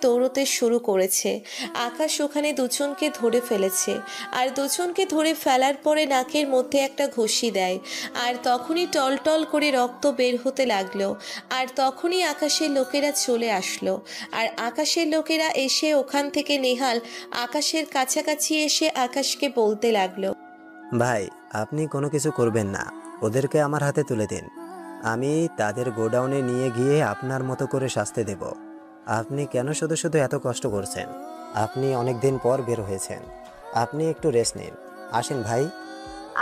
দৌড়তে শুরু করেছে। আকাশ ওখানে দুজনকে ধরে ফেলেছে, আর দুজনকে ধরে ফেলার পরে নাকের মধ্যে একটা ঘষি দেয়, আর তখনই টলটল করে রক্ত বের হতে লাগলো। আর তখনই আকাশের লোকেরা চলে আসলো, আর আকাশের লোকেরা এসে ওখান থেকে নেহাল আকাশের কাছাকাছি এসে আকাশকে বলতে লাগলো, ভাই, আপনি কোনো কিছু করবেন না, ওদেরকে আমার হাতে তুলে দিন। আমি তাদের গোডাউনে নিয়ে গিয়ে আপনার মতো করে শাস্তি দেব। আপনি কেন শুধু শুধু এত কষ্ট করছেন? আপনি অনেক দিন পর বের হয়েছেন, আপনি একটু রেস্ট নিন। আসেন ভাই।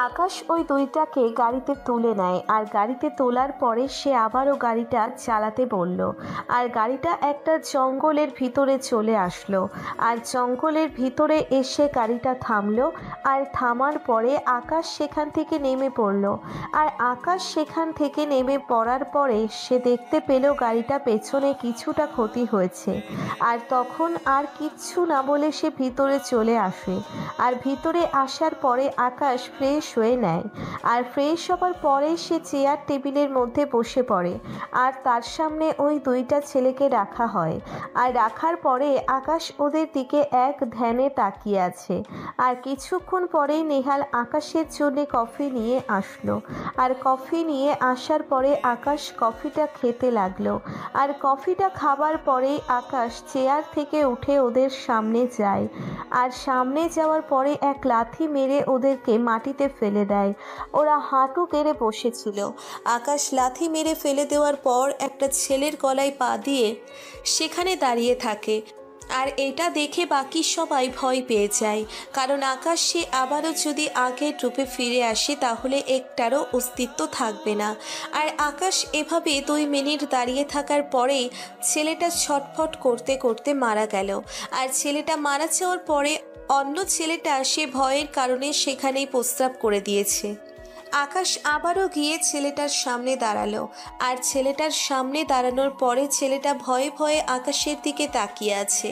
আকাশ ওই দুইটাকে গাড়িতে তুলে নেয়, আর গাড়িতে তোলার পরে সে আবারও গাড়িটা চালাতে বলল। আর গাড়িটা একটা জঙ্গলের ভিতরে চলে আসলো, আর জঙ্গলের ভিতরে এসে গাড়িটা থামলো। আর থামার পরে আকাশ সেখান থেকে নেমে পড়ল। আর আকাশ সেখান থেকে নেমে পড়ার পরে সে দেখতে পেল গাড়িটা পেছনে কিছুটা ক্ষতি হয়েছে। আর তখন আর কিচ্ছু না বলে সে ভিতরে চলে আসে। আর ভিতরে আসার পরে আকাশ ফ্রেশ হয়ে নেয়, আর ফ্রেশ হবার পরে সে চেয়ার টেবিলের মধ্যে বসে পড়ে, আর তার সামনে ওই দুইটা ছেলেকে রাখা হয়। আর রাখার পরে আকাশ ওদের দিকে এক ধ্যানে তাকিয়ে আছে। আর কিছুক্ষণ পরেই নেহাল আকাশের জন্য কফি নিয়ে আসলো। আর কফি নিয়ে আসার পরে আকাশ কফিটা খেতে লাগলো। আর কফিটা খাবার পরেই আকাশ চেয়ার থেকে উঠে ওদের সামনে যায়। আর সামনে যাওয়ার পরে এক লাথি মেরে ওদেরকে মাটিতে ফেলে দেয়। ওরা হাঁটু গেড়ে বসেছিল। আকাশ লাথি মেরে ফেলে দেওয়ার পর একটা ছেলের গলায় পা দিয়ে সেখানে দাঁড়িয়ে থাকে। আর এটা দেখে বাকি সবাই ভয় পেয়ে যায়, কারণ আকাশ সে আবারও যদি আগের রূপে ফিরে আসে তাহলে একটারও অস্তিত্ব থাকবে না। আর আকাশ এভাবে 2 মিনিট দাঁড়িয়ে থাকার পরেই ছেলেটা ছটফট করতে করতে মারা গেল। আর ছেলেটা মারা যাওয়ার পরে অন্য ছেলেটা সে ভয়ের কারণে সেখানেই প্রস্রাব করে দিয়েছে। আকাশ আবারও গিয়ে ছেলেটার সামনে দাঁড়ালো। আর ছেলেটার সামনে দাঁড়ানোর পরে ছেলেটা ভয়ে ভয়ে আকাশের দিকে তাকিয়ে আছে।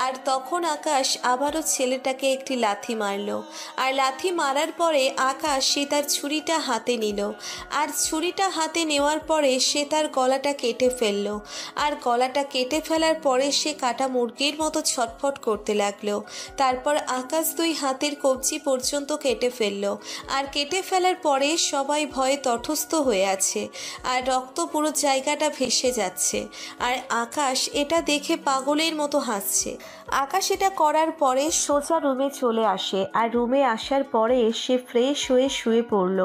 আর তখন আকাশ আবারও ছেলেটাকে একটি লাথি মারলো। আর লাথি মারার পরে আকাশ সে তার ছুরিটা হাতে নিল। আর ছুরিটা হাতে নেওয়ার পরে সে তার গলাটা কেটে ফেললো। আর গলাটা কেটে ফেলার পরে সে কাটা মুরগির মতো ছটফট করতে লাগলো। তারপর আকাশ 2 হাতের কবজি পর্যন্ত কেটে ফেললো। আর কেটে ফেলার পরে সবাই ভয়ে তটস্থ হয়ে আছে। আর রক্ত পুরো জায়গাটা ভেসে যাচ্ছে। আর আকাশ এটা দেখে পাগলের মতো হাসছে। আকাশ এটা করার পরে সোজা রুমে চলে আসে। আর রুমে আসার পরে সে ফ্রেশ হয়ে শুয়ে পড়ল।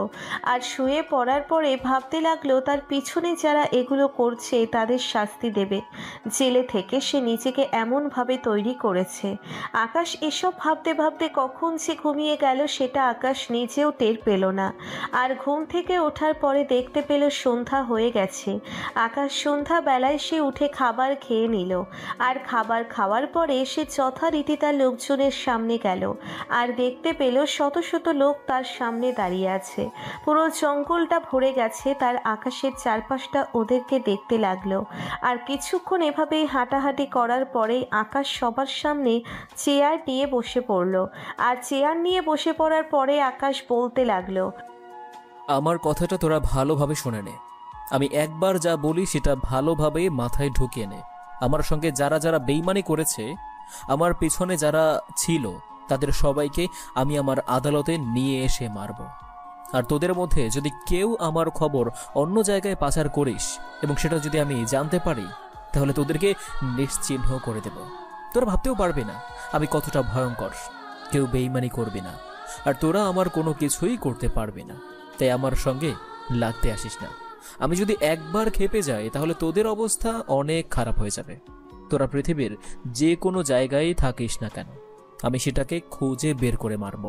আর শুয়ে পড়ার পরে ভাবতে লাগলো তার পিছনে যারা এগুলো করছে তাদের শাস্তি দেবে। জেলে থেকে সে নিজেকে এমনভাবে তৈরি করেছে। আকাশ এসব ভাবতে ভাবতে কখন সে ঘুমিয়ে গেল সেটা আকাশ নিজেও টের পেল না। আর ঘুম থেকে ওঠার পরে দেখতে পেল সন্ধ্যা হয়ে গেছে। আকাশ সন্ধ্যাবেলায় সে উঠে খাবার খেয়ে নিল। আর খাবার খাওয়ার পরে সে যথারীতি তার লোকজনের সামনে গেল। আর দেখতে পেল শত শত লোক তার সামনে দাঁড়িয়ে আছে। পুরো জঙ্গলটা ভরে গেছে তার আকাশের চারপাশটা ওদেরকে দেখতে লাগলো। আর কিছুক্ষণ এভাবেই হাঁটাহাঁটি করার পরেই আকাশ সবার সামনে চেয়ার নিয়ে বসে পড়ল। আর চেয়ার নিয়ে বসে পড়ার পরে আকাশ বলতে লাগলো, আমার কথাটা তোরা ভালোভাবে শুনে নে। আমি একবার যা বলি সেটা ভালোভাবে মাথায় ঢুকিয়ে নে। আমার সঙ্গে যারা যারা বেইমানি করেছে, আমার পিছনে যারা ছিল, তাদের সবাইকে আমি আমার আদালতে নিয়ে এসে মারব। আর তোদের মধ্যে যদি কেউ আমার খবর অন্য জায়গায় পাচার করিস এবং সেটা যদি আমি জানতে পারি, তাহলে তোদেরকে নিশ্চিহ্ন করে দেব। তোরা ভাবতেও পারবি না আমি কতটা ভয়ঙ্কর। কেউ বেইমানি করবি না, আর তোরা আমার কোনো কিছুই করতে পারবি না। তাই আমার সঙ্গে লাগতে আসিস না। আমি যদি একবার খেপে যাই তাহলে তোদের অবস্থা অনেক খারাপ হয়ে যাবে। তোরা পৃথিবীর যে কোনো জায়গায় থাকিস না কেন, আমি সেটাকে খুঁজে বের করে মারব।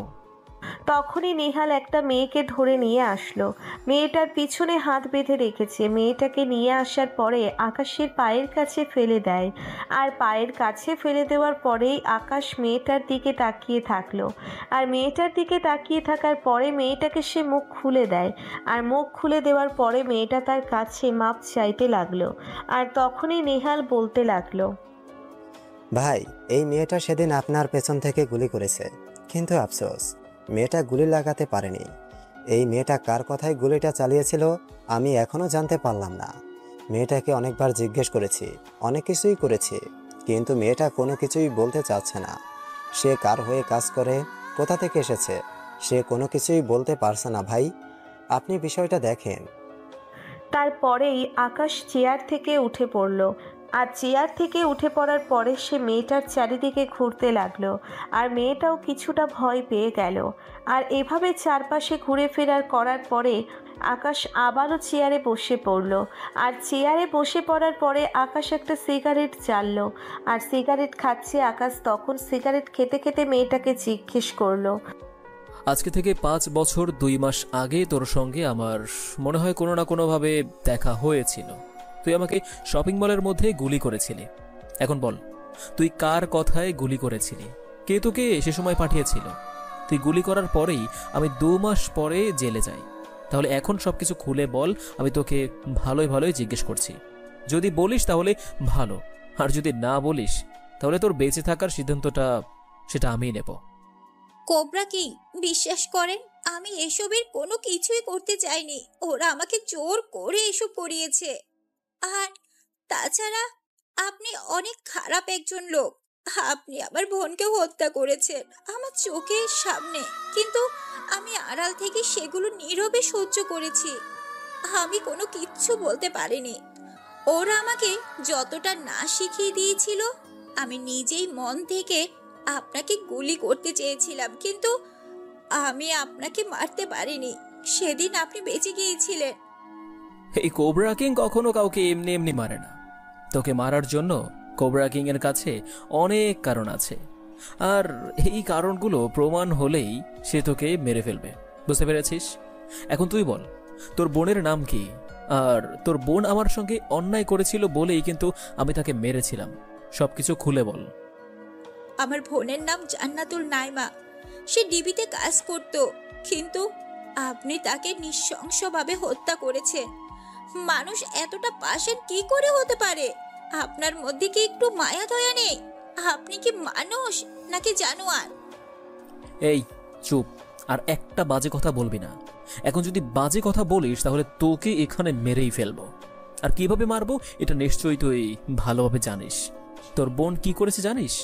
তখনই নেহাল একটা মেয়েকে ধরে নিয়ে আসলো। মেয়েটার পিছনে হাত বেঁধে রেখেছে। মেয়েটাকে নিয়ে আসার পরে আকাশের পায়ের কাছে ফেলে দেয়। আর পায়ের কাছে ফেলে দেওয়ার পরেই আকাশ মেয়েটার দিকে তাকিয়ে থাকলো। আর মেয়েটার দিকে তাকিয়ে থাকার পরে মেয়েটাকে সে মুখ খুলে দেয়। আর মুখ খুলে দেওয়ার পরে মেয়েটা তার কাছে মাপ চাইতে লাগলো। আর তখনই নেহাল বলতে লাগলো, ভাই, এই মেয়েটা সেদিন আপনার পেছন থেকে গুলি করেছে, কিন্তু আফসোস মেয়েটা গুলি লাগাতে পারেনি। এই মেয়েটা কার কথায় গুলিটা চালিয়েছিল আমি এখনো জানতে পারলাম না। মেয়েটাকে অনেকবার জিজ্ঞেস করেছি, অনেক কিছুই করেছি, কিন্তু মেয়েটা কোনো কিছুই বলতে চাচ্ছে না। সে কার হয়ে কাজ করে, কোথা থেকে এসেছে, সে কোনো কিছুই বলতে পারছে না। ভাই, আপনি বিষয়টা দেখেন। তারপরেই আকাশ চেয়ার থেকে উঠে পড়ল। আর চেয়ার থেকে উঠে পড়ার পরে সে মেয়েটার চারিদিকে ঘুরতে লাগলো। আর মেয়েটাও কিছুটা ভয় পেয়ে গেল। আর এভাবে চারপাশে ঘুরে ফেরার করার পরে আকাশ আবারও চেয়ারে বসে পড়ল। আর চেয়ারে বসে পড়ার পরে আকাশ একটা সিগারেট জ্বাললো। আর সিগারেট খাচ্ছে আকাশ তখন সিগারেট খেতে খেতে মেয়েটাকে জিজ্ঞেস করলো, আজকে থেকে 5 বছর 2 মাস আগে তোর সঙ্গে আমার মনে হয় কোনো না কোনোভাবে দেখা হয়েছিল। তুই আমাকে শপিং মলের মধ্যে গুলি করেছিলি। এখন বল, তুই কার কথায় গুলি করেছিলি? কে তোকে সে সময় পাঠিয়েছিল? তুই গুলি করার পরেই আমি 2 মাস পরে জেলে যাই। তাহলে এখন সবকিছু খুলে বল, আমি তোকে ভালোই ভালোই জিজ্ঞেস করছি। যদি বলিস তাহলে ভালো, আর যদি না বলিস তাহলে তোর বেঁচে থাকার সিদ্ধান্তটা সেটা আমিই নেব। কোবরা কিং, বিশ্বাস করেন আমি এসবের কোনো কিছুই করতে চাইনি। ওরা আমাকে জোর করে এসব করিয়েছে। আর তাছাড়া আপনি অনেক খারাপ একজন লোক। আপনি আমার বোনকে হত্যা করেছেন আমার চোখের সামনে, কিন্তু আমি আড়াল থেকে সেগুলো নীরবে সহ্য করেছি। আমি কোনো কিচ্ছু বলতে পারিনি। ওরা আমাকে যতটা না শিখিয়ে দিয়েছিল, আমি নিজেই মন থেকে আপনাকে গুলি করতে চেয়েছিলাম, কিন্তু আমি আপনাকে মারতে পারিনি। সেদিন আপনি বেঁচে গিয়েছিলেন। এই কোবরা কিং কখনো কাউকে এমনি এমনি মারে না। তোকে মারার জন্য কোবরা কিং এর কাছে অনেক কারণ আছে, আর এই কারণগুলো প্রমাণ হলেই সে তোকে মেরে ফেলবে। বুঝতে পেরেছিস? এখন তুই বল, তোর বোনের নাম কি? আর তোর বোন আমার সঙ্গে অন্যায় করেছিল বলেই কিন্তু আমি তাকে মেরেছিলাম। সবকিছু খুলে বল। আমার বোনের নাম জান্নাতুল নাইমা। সে ডিবিতে কাজ করত, কিন্তু আপনি তাকে নৃশংসভাবে হত্যা করেছেন। মানুষ এতটা পাষাণ কি করে হতে পারে? আপনার মধ্যে কি একটু মায়া দয়া নেই? আপনি কি মানুষ নাকি জানোয়ার? এই চুপ, আর একটা বাজে কথা বলবি না। এখন যদি বাজে কথা বলিস তাহলে তোকে এখানে মেরেই ফেলবো। আর কিভাবে মারবো এটা নিশ্চয়ই তুই ভালোভাবে জানিস। তোর বোন কি করেছে জানিস?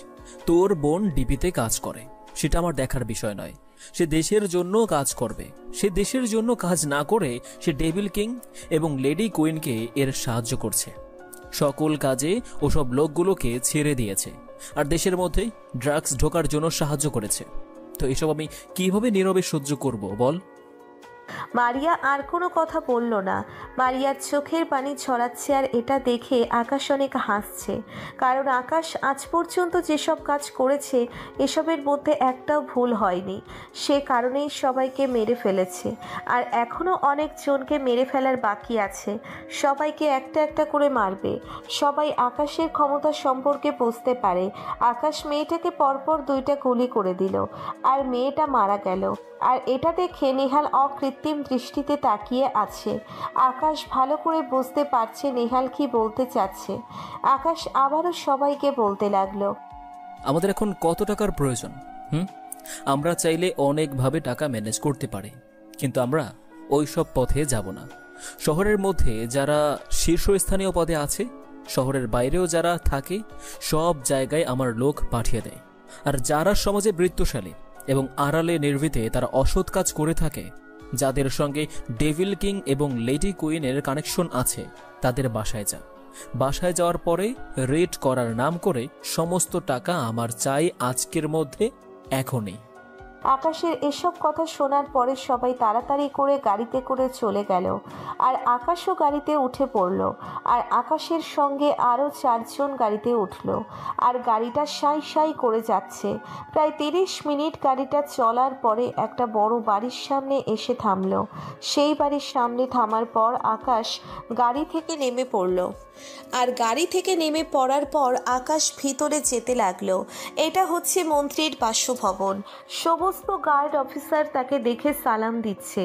তোর বোন ডিবিতে কাজ করে, সেটা আমার দেখার বিষয় নয়। সে দেশের জন্য কাজ করবে। সে দেশের জন্য কাজ না করে সে ডেভিল কিং এবং লেডি কুইনকে এর সাহায্য করছে। সকল কাজে ওসব লোকগুলোকে ছেড়ে দিয়েছে, আর দেশের মধ্যে ড্রাগস ঢোকার জন্য সাহায্য করেছে। তো এসব আমি কিভাবে নীরবে সহ্য করব বল? মারিয়া আর কোনো কথা বলল না। মারিয়ার চোখের পানি ছড়াচ্ছে, আর এটা দেখে আকাশ অনেক হাসছে। কারণ আকাশ আজ পর্যন্ত যেসব কাজ করেছে এসবের মধ্যে একটাও ভুল হয়নি। সে কারণেই সবাইকে মেরে ফেলেছে, আর এখনও অনেকজনকে মেরে ফেলার বাকি আছে। সবাইকে একটা একটা করে মারবে। সবাই আকাশের ক্ষমতা সম্পর্কে বুঝতে পারে। আকাশ মেয়েটাকে পরপর 2টা গুলি করে দিল, আর মেয়েটা মারা গেল। আর এটা দেখে নেহাল অকৃত্রিম দৃষ্টিতে তাকিয়ে আছে। আকাশ ভালো করে বুঝতে পারছে নেহাল কি বলতে চাচ্ছে। আকাশ আবারও সবাইকে বলতে লাগলো, আমাদের এখন কত টাকার প্রয়োজন? আমরা চাইলে অনেকভাবে টাকা ম্যানেজ করতে পারি, কিন্তু আমরা ওই সব পথে যাব না। শহরের মধ্যে যারা শীর্ষস্থানীয় পদে আছে, শহরের বাইরেও যারা থাকে, সব জায়গায় আমার লোক পাঠিয়ে দেয়। আর যারা সমাজে বৃত্তশালী এবং আড়ালে নির্ভীতে তারা অসৎ কাজ করে থাকে, যাদের সঙ্গে ডেভিল কিং এবং লেডি কুইনের কানেকশন আছে, তাদের বাসায় যা। বাসায় যাওয়ার পরে রেড করার নাম করে সমস্ত টাকা আমার চাই আজকের মধ্যে, এখনই। আকাশের এসব কথা শোনার পরে সবাই তাড়াতাড়ি করে গাড়িতে করে চলে গেল। আর আকাশও গাড়িতে উঠে পড়ল। আর আকাশের সঙ্গে আরও 4 জন গাড়িতে উঠল। আর গাড়িটা সাই সাই করে যাচ্ছে। প্রায় 30 মিনিট গাড়িটা চলার পরে একটা বড় বাড়ির সামনে এসে থামল। সেই বাড়ির সামনে থামার পর আকাশ গাড়ি থেকে নেমে পড়ল। আর গাড়ি থেকে নেমে পড়ার পর আকাশ ভিতরে যেতে লাগলো। এটা হচ্ছে মন্ত্রীর বাসভবন। সমস্ত গার্ড অফিসার তাকে দেখে সালাম দিচ্ছে।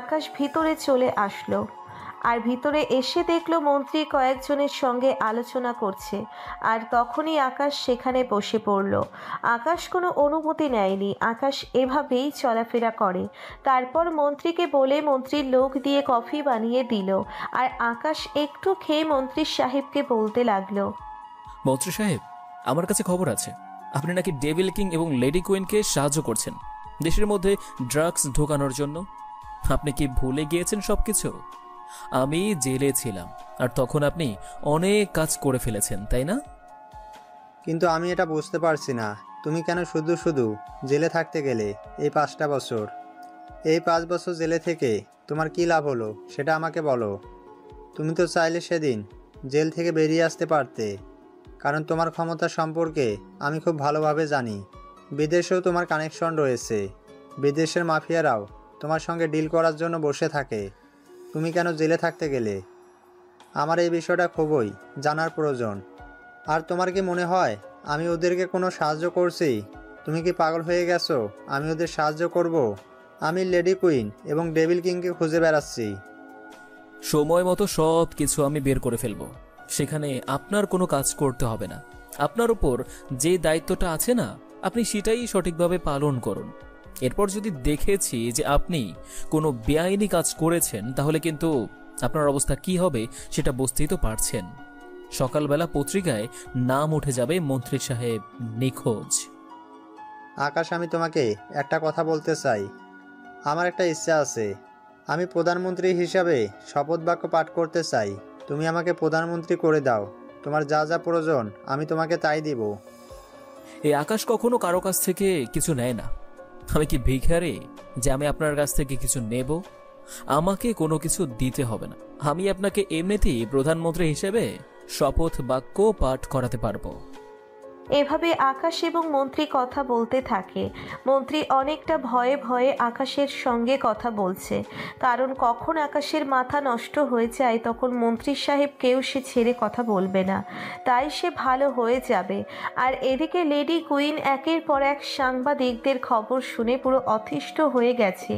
আকাশ ভিতরে চলে আসলো। আর ভিতরে এসে দেখলো মন্ত্রী কয়েকজনের সঙ্গে আলোচনা করছে। আর তখনই আকাশ সেখানে বসে পড়ল। আকাশ কোনো অনুমতি নেয়নি, আকাশ এভাবেই চলাফেরা করে। তারপর মন্ত্রীকে বলে মন্ত্রীর লোক দিয়ে কফি বানিয়ে দিল। আর আকাশ একটু খেয়ে মন্ত্রী সাহেবকে বলতে লাগলো, মন্ত্রী সাহেব, আমার কাছে খবর আছে আপনি নাকি ডেভিল কিং এবং লেডি কুইনকে সাহায্য করছেন দেশের মধ্যে ড্রাগস ঢোকানোর জন্য। আপনি কি ভুলে গিয়েছেন সবকিছু? আমি জেলে ছিলাম আর তখন আপনি অনেক কাজ করে ফেলেছেন, তাই না? কিন্তু আমি এটা বুঝতে পারছি না, তুমি কেন শুধু শুধু জেলে থাকতে গেলে এই 5টা বছর? এই 5 বছর জেলে থেকে তোমার কী লাভ হলো সেটা আমাকে বলো। তুমি তো চাইলে সেদিন জেল থেকে বেরিয়ে আসতে পারতে, কারণ তোমার ক্ষমতা সম্পর্কে আমি খুব ভালোভাবে জানি। বিদেশেও তোমার কানেকশন রয়েছে, বিদেশের মাফিয়ারাও তোমার সঙ্গে ডিল করার জন্য বসে থাকে। তুমি কেন জেলে থাকতে গেলে? আমার এই বিষয়টা খুবই জানার প্রয়োজন। আর তোমার কি মনে হয় আমি ওদেরকে কোনো সাহায্য করছি? তুমি কি পাগল হয়ে গেছো? আমি ওদের সাহায্য করব? আমি লেডি কুইন এবং ডেভিল কিংকে খুঁজে বেড়াচ্ছি। সময় মতো সব কিছু আমি বের করে ফেলবো, সেখানে আপনার কোনো কাজ করতে হবে না। আপনার উপর যে দায়িত্বটা আছে না, আপনি সেটাই সঠিকভাবে পালন করুন। এরপর যদি দেখেছি যে আপনি কোনো বেআইনি কাজ করেছেন, তাহলে কিন্তু আপনার অবস্থা কি হবে সেটা বুঝতেই তো পারছেন। সকালবেলা পত্রিকায় নাম উঠে যাবে মন্ত্রী সাহেব নিখোঁজ। আকাশ, আমি তোমাকে একটা কথা বলতে চাই। আমার একটা ইচ্ছা আছে, আমি প্রধানমন্ত্রী হিসাবে শপথ বাক্য পাঠ করতে চাই। তুমি আমাকে প্রধানমন্ত্রী করে দাও। তোমার যা যা প্রয়োজন আমি তোমাকে তাই দিব। এই আকাশ কখনো কারো কাছ থেকে কিছু নেয় না। আমি কি ভিখারি যে আমি আপনার কাছ থেকে কিছু নেব? আমাকে কোনো কিছু দিতে হবে না। আমি আপনাকে এমনিতেই প্রধানমন্ত্রী হিসেবে শপথ বাক্য পাঠ করাতে পারবো। এভাবে আকাশ এবং মন্ত্রী কথা বলতে থাকে। মন্ত্রী অনেকটা ভয়ে ভয়ে আকাশের সঙ্গে কথা বলছে, কারণ কখন আকাশের মাথা নষ্ট হয়ে যায় তখন মন্ত্রী সাহেবকেও সে ছেড়ে কথা বলবে না, তাই সে ভালো হয়ে যাবে। আর এদিকে লেডি কুইন একের পর এক সাংবাদিকদের খবর শুনে পুরো অতিষ্ঠ হয়ে গেছে,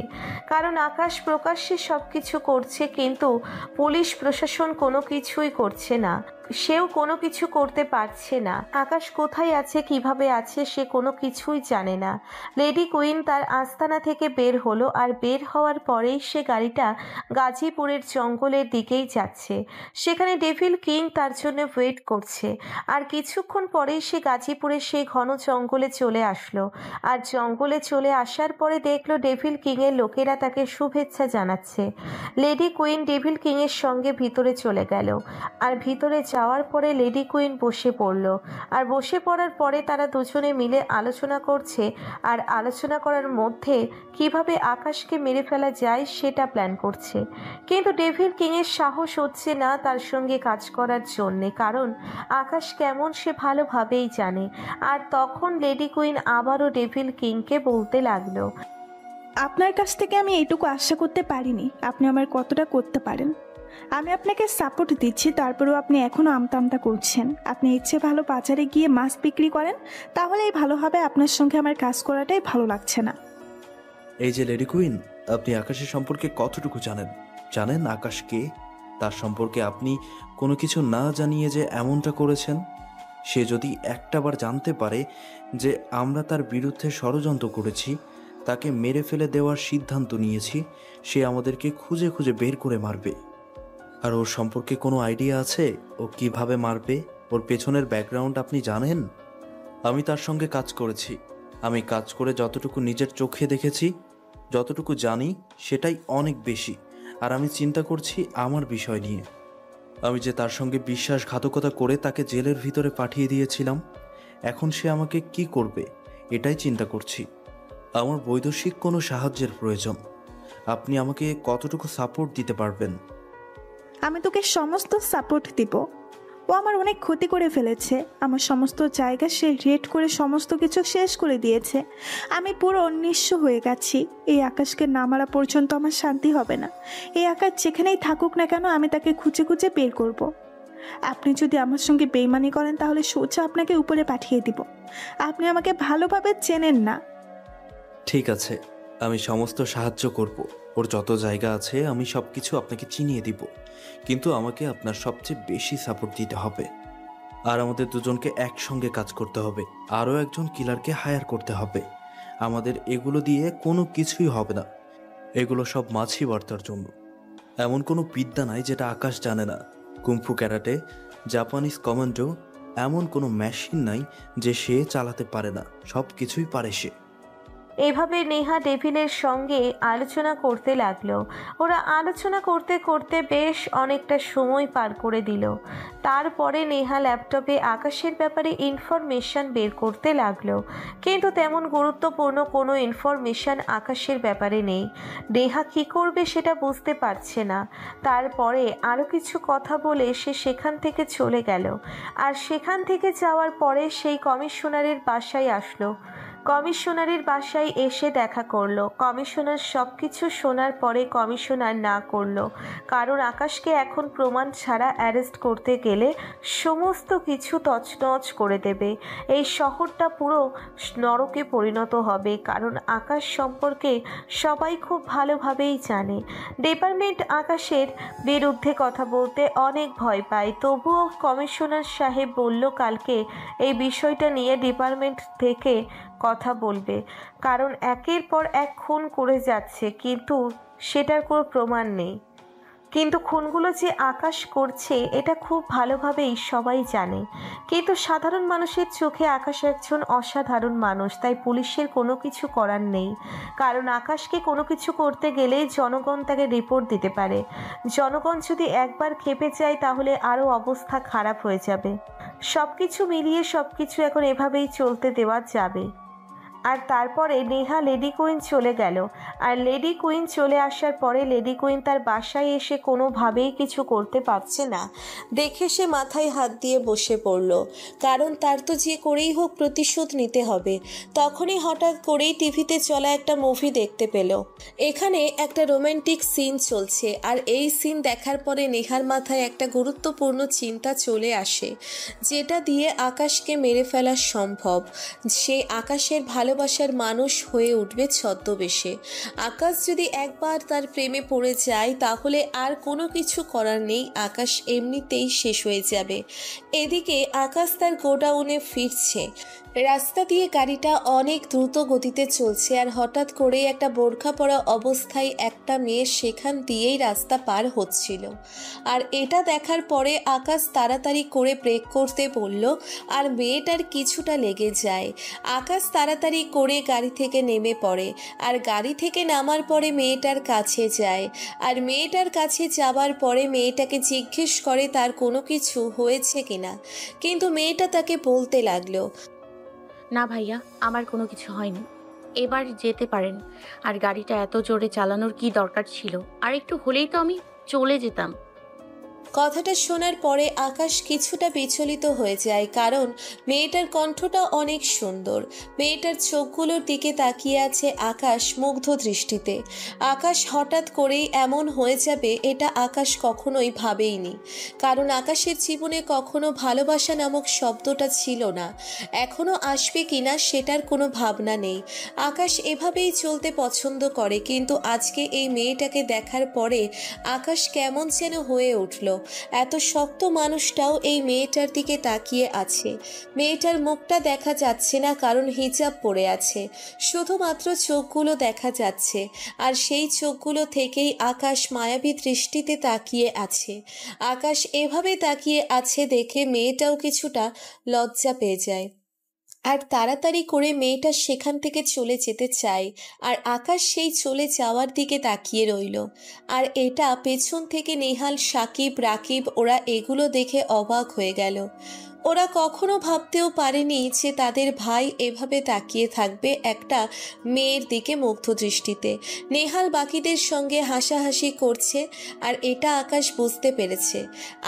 কারণ আকাশ প্রকাশ্যে সব কিছু করছে কিন্তু পুলিশ প্রশাসন কোনো কিছুই করছে না, সেও কোনো কিছু করতে পারছে না। আকাশ কোথায় আছে, কিভাবে আছে, সে কোনো কিছুই জানে না। লেডি কুইন তার আস্তানা থেকে বের হলো, আর বের হওয়ার পরেই সে গাড়িটা গাজীপুরের জঙ্গলের দিকেই যাচ্ছে। সেখানে ডেভিল কিং তার জন্য ওয়েট করছে। আর কিছুক্ষণ পরেই সে গাজীপুরের সেই ঘন জঙ্গলে চলে আসলো। আর জঙ্গলে চলে আসার পরে দেখলো ডেভিল কিংয়ের লোকেরা তাকে শুভেচ্ছা জানাচ্ছে। লেডি কুইন ডেভিল কিংয়ের সঙ্গে ভিতরে চলে গেল। আর ভিতরে যাওয়ার পরে লেডি কুইন বসে পড়ল। আর বসে পড়ার পরে তারা দুজনে মিলে আলোচনা করছে, আর আলোচনা করার মধ্যে কিভাবে আকাশকে মেরে ফেলা যায় সেটা প্ল্যান করছে। কিন্তু ডেভিল কিংয়ের সাহস হচ্ছে না তার সঙ্গে কাজ করার জন্যে, কারণ আকাশ কেমন সে ভালোভাবেই জানে। আর তখন লেডি কুইন আবারও ডেভিল কিংকে বলতে লাগলো, আপনার কাছ থেকে আমি এইটুকু আশা করতে পারিনি আপনি আমার কতটা করতে পারেন। আমি আপনাকে সাপোর্ট দিচ্ছি, তারপরেও আপনি এখনও আমতা আমতা করছেন। আপনি ইচ্ছে ভালো বাজারে গিয়ে মাছ বিক্রি করেন, তাহলেই ভালো হবে। আপনার সঙ্গে আমার কাজ করাটাই ভালো লাগছে না। এই যে লেডি কুইন, আপনি আকাশের সম্পর্কে কতটুকু জানেন? জানেন আকাশ কে? তার সম্পর্কে আপনি কোনো কিছু না জানিয়ে যে এমনটা করেছেন, সে যদি একটাবার জানতে পারে যে আমরা তার বিরুদ্ধে ষড়যন্ত্র করেছি, তাকে মেরে ফেলে দেওয়ার সিদ্ধান্ত নিয়েছি, সে আমাদেরকে খুঁজে খুঁজে বের করে মারবে। আর ওর সম্পর্কে কোনো আইডিয়া আছে ও কিভাবে মারবে? ওর পেছনের ব্যাকগ্রাউন্ড আপনি জানেন? আমি তার সঙ্গে কাজ করেছি। আমি কাজ করে যতটুকু নিজের চোখে দেখেছি, যতটুকু জানি, সেটাই অনেক বেশি। আর আমি চিন্তা করছি আমার বিষয় নিয়ে। আমি যে তার সঙ্গে বিশ্বাসঘাতকতা করে তাকে জেলের ভিতরে পাঠিয়ে দিয়েছিলাম, এখন সে আমাকে কি করবে এটাই চিন্তা করছি। আমার বৈদেশিক কোনো সাহায্যের প্রয়োজন। আপনি আমাকে কতটুকু সাপোর্ট দিতে পারবেন? আমি তোকে সমস্ত সাপোর্ট দিব। ও আমার অনেক ক্ষতি করে ফেলেছে। আমার সমস্ত জায়গা সে রেড করে সমস্ত কিছু শেষ করে দিয়েছে। আমি পুরো নিঃস্ব হয়ে গেছি। এই আকাশকে না মারা পর্যন্ত আমার শান্তি হবে না। এই আকাশ যেখানেই থাকুক না কেন, আমি তাকে খুঁজে খুঁজে বের করব। আপনি যদি আমার সঙ্গে বেইমানি করেন তাহলে সোজা আপনাকে উপরে পাঠিয়ে দিব। আপনি আমাকে ভালোভাবে চেনেন না। ঠিক আছে, আমি সমস্ত সাহায্য করব, ওর যত জায়গা আছে আমি সব কিছু আপনাকে চিনিয়ে দিব, কিন্তু আমাকে আপনার সবচেয়ে বেশি সাপোর্ট দিতে হবে। আর আমাদের দুজনকে একসঙ্গে কাজ করতে হবে, আরও একজন কিলারকে হায়ার করতে হবে। আমাদের এগুলো দিয়ে কোনো কিছুই হবে না, এগুলো সব মাছি বার্তার জন্য। এমন কোনো বিদ্যা নাই যেটা আকাশ জানে না। কুম্ফু ক্যারাটে, জাপানিজ কমান্ডো, এমন কোনো মেশিন নাই যে সে চালাতে পারে না, সব কিছুই পারে সে। এভাবে নেহা ডেভিনের সঙ্গে আলোচনা করতে লাগলো। ওরা আলোচনা করতে করতে বেশ অনেকটা সময় পার করে দিল। তারপরে নেহা ল্যাপটপে আকাশের ব্যাপারে ইনফরমেশন বের করতে লাগলো, কিন্তু তেমন গুরুত্বপূর্ণ কোনো ইনফরমেশন আকাশের ব্যাপারে নেই। নেহা কী করবে সেটা বুঝতে পারছে না। তারপরে আরও কিছু কথা বলে সে সেখান থেকে চলে গেল। আর সেখান থেকে যাওয়ার পরে সেই কমিশনারের বাসায় আসলো। কমিশনারের বাসায় এসে দেখা করলো। কমিশনার সব কিছু শোনার পরে কমিশনার না করলো, কারণ আকাশকে এখন প্রমাণ ছাড়া অ্যারেস্ট করতে গেলে সমস্ত কিছু তছনছ করে দেবে। এই শহরটা পুরো নরকে পরিণত হবে, কারণ আকাশ সম্পর্কে সবাই খুব ভালোভাবেই জানে। ডিপার্টমেন্ট আকাশের বিরুদ্ধে কথা বলতে অনেক ভয় পায়। তবুও কমিশনার সাহেব বলল কালকে এই বিষয়টা নিয়ে ডিপার্টমেন্ট থেকে কথা বলবে, কারণ একের পর এক খুন করে যাচ্ছে, কিন্তু সেটার কোনো প্রমাণ নেই। কিন্তু খুনগুলো যে আকাশ করছে এটা খুব ভালোভাবেই সবাই জানে। কিন্তু সাধারণ মানুষের চোখে আকাশ একজন অসাধারণ মানুষ, তাই পুলিশের কোনো কিছু করার নেই। কারণ আকাশকে কোনো কিছু করতে গেলে জনগণ তাকে রিপোর্ট দিতে পারে। জনগণ যদি একবার খেপে যায় তাহলে আরও অবস্থা খারাপ হয়ে যাবে। সব কিছু মিলিয়ে সব কিছু এখন এভাবেই চলতে দেওয়া যাবে। আর তারপরে নেহা লেডি কুইন চলে গেল। আর লেডি কুইন চলে আসার পরে লেডি কুইন তার বাসায় এসে কোনোভাবেই কিছু করতে পারছে না দেখে সে মাথায় হাত দিয়ে বসে পড়ল, কারণ তার তো যে করেই হোক প্রতিশোধ নিতে হবে। তখনই হঠাৎ করেই টিভিতে চলা একটা মুভি দেখতে পেল। এখানে একটা রোমান্টিক সিন চলছে, আর এই সিন দেখার পরে নেহার মাথায় একটা গুরুত্বপূর্ণ চিন্তা চলে আসে, যেটা দিয়ে আকাশকে মেরে ফেলা সম্ভব। সে আকাশের ভালোবাসার মানুষ হয়ে উঠবে ছদ্মবেশে। আকাশ যদি একবার তার প্রেমে পড়ে যায় তাহলে আর কোনো কিছু করার নেই, আকাশ এমনিতেই শেষ হয়ে যাবে। এদিকে আকাশ তার গোডাউনে ফিরছে। রাস্তা দিয়ে গাড়িটা অনেক দ্রুত গতিতে চলছে, আর হঠাৎ করেই একটা বোরখা পরা অবস্থায় একটা মেয়ে সেখান দিয়েই রাস্তা পার হচ্ছিল। আর এটা দেখার পরে আকাশ তাড়াতাড়ি করে ব্রেক করতে বলল, আর মেয়েটার কিছুটা লেগে যায়। আকাশ তাড়াতাড়ি করে গাড়ি থেকে নেমে পড়ে, আর গাড়ি থেকে নামার পরে মেয়েটার কাছে যায়। আর মেয়েটার কাছে যাবার পরে মেয়েটাকে জিজ্ঞেস করে তার কোনো কিছু হয়েছে কিনা, কিন্তু মেয়েটা তাকে বলতে লাগলো, না ভাইয়া, আমার কোনো কিছু হয়নি, এবার যেতে পারেন। আর গাড়িটা এত জোরে চালানোর কি দরকার ছিল? আর একটু হলেই তো আমি চলে যেতাম। কথাটা শোনার পরে আকাশ কিছুটা বিচলিত হয়ে যায়, কারণ মেয়েটার কণ্ঠটা অনেক সুন্দর। মেয়েটার চোখগুলোর দিকে তাকিয়ে আছে আকাশ মুগ্ধ দৃষ্টিতে। আকাশ হঠাৎ করেই এমন হয়ে যাবে এটা আকাশ কখনোই ভাবেইনি, কারণ আকাশের জীবনে কখনো ভালোবাসা নামক শব্দটা ছিল না। এখনো আসবে কিনা সেটার কোনো ভাবনা নেই। আকাশ এভাবেই চলতে পছন্দ করে, কিন্তু আজকে এই মেয়েটাকে দেখার পরে আকাশ কেমন যেন হয়ে উঠল। এত শক্ত মানুষটাও এই মেয়েটার দিকে তাকিয়ে আছে। মেয়েটার মুখটা দেখা যাচ্ছে না, কারণ হিজাব পরে আছে, শুধুমাত্র চোখগুলো দেখা যাচ্ছে। আর সেই চোখগুলো থেকেই আকাশ মায়াবী দৃষ্টিতে তাকিয়ে আছে। আকাশ এভাবে তাকিয়ে আছে দেখে মেয়েটাও কিছুটা লজ্জা পেয়ে যায়, আর তাড়াতাড়ি করে মেয়েটা সেখান থেকে চলে যেতে চায়। আর আকাশ সেই চলে যাওয়ার দিকে তাকিয়ে রইল। আর এটা পেছন থেকে নেহাল, সাকিব, রাকিব ওরা এগুলো দেখে অবাক হয়ে গেল। ওরা কখনো ভাবতেও পারেনি যে তাদের ভাই এভাবে তাকিয়ে থাকবে একটা মেয়ের দিকে মুগ্ধ দৃষ্টিতে। নেহাল বাকিদের সঙ্গে হাসাহাসি করছে, আর এটা আকাশ বুঝতে পেরেছে।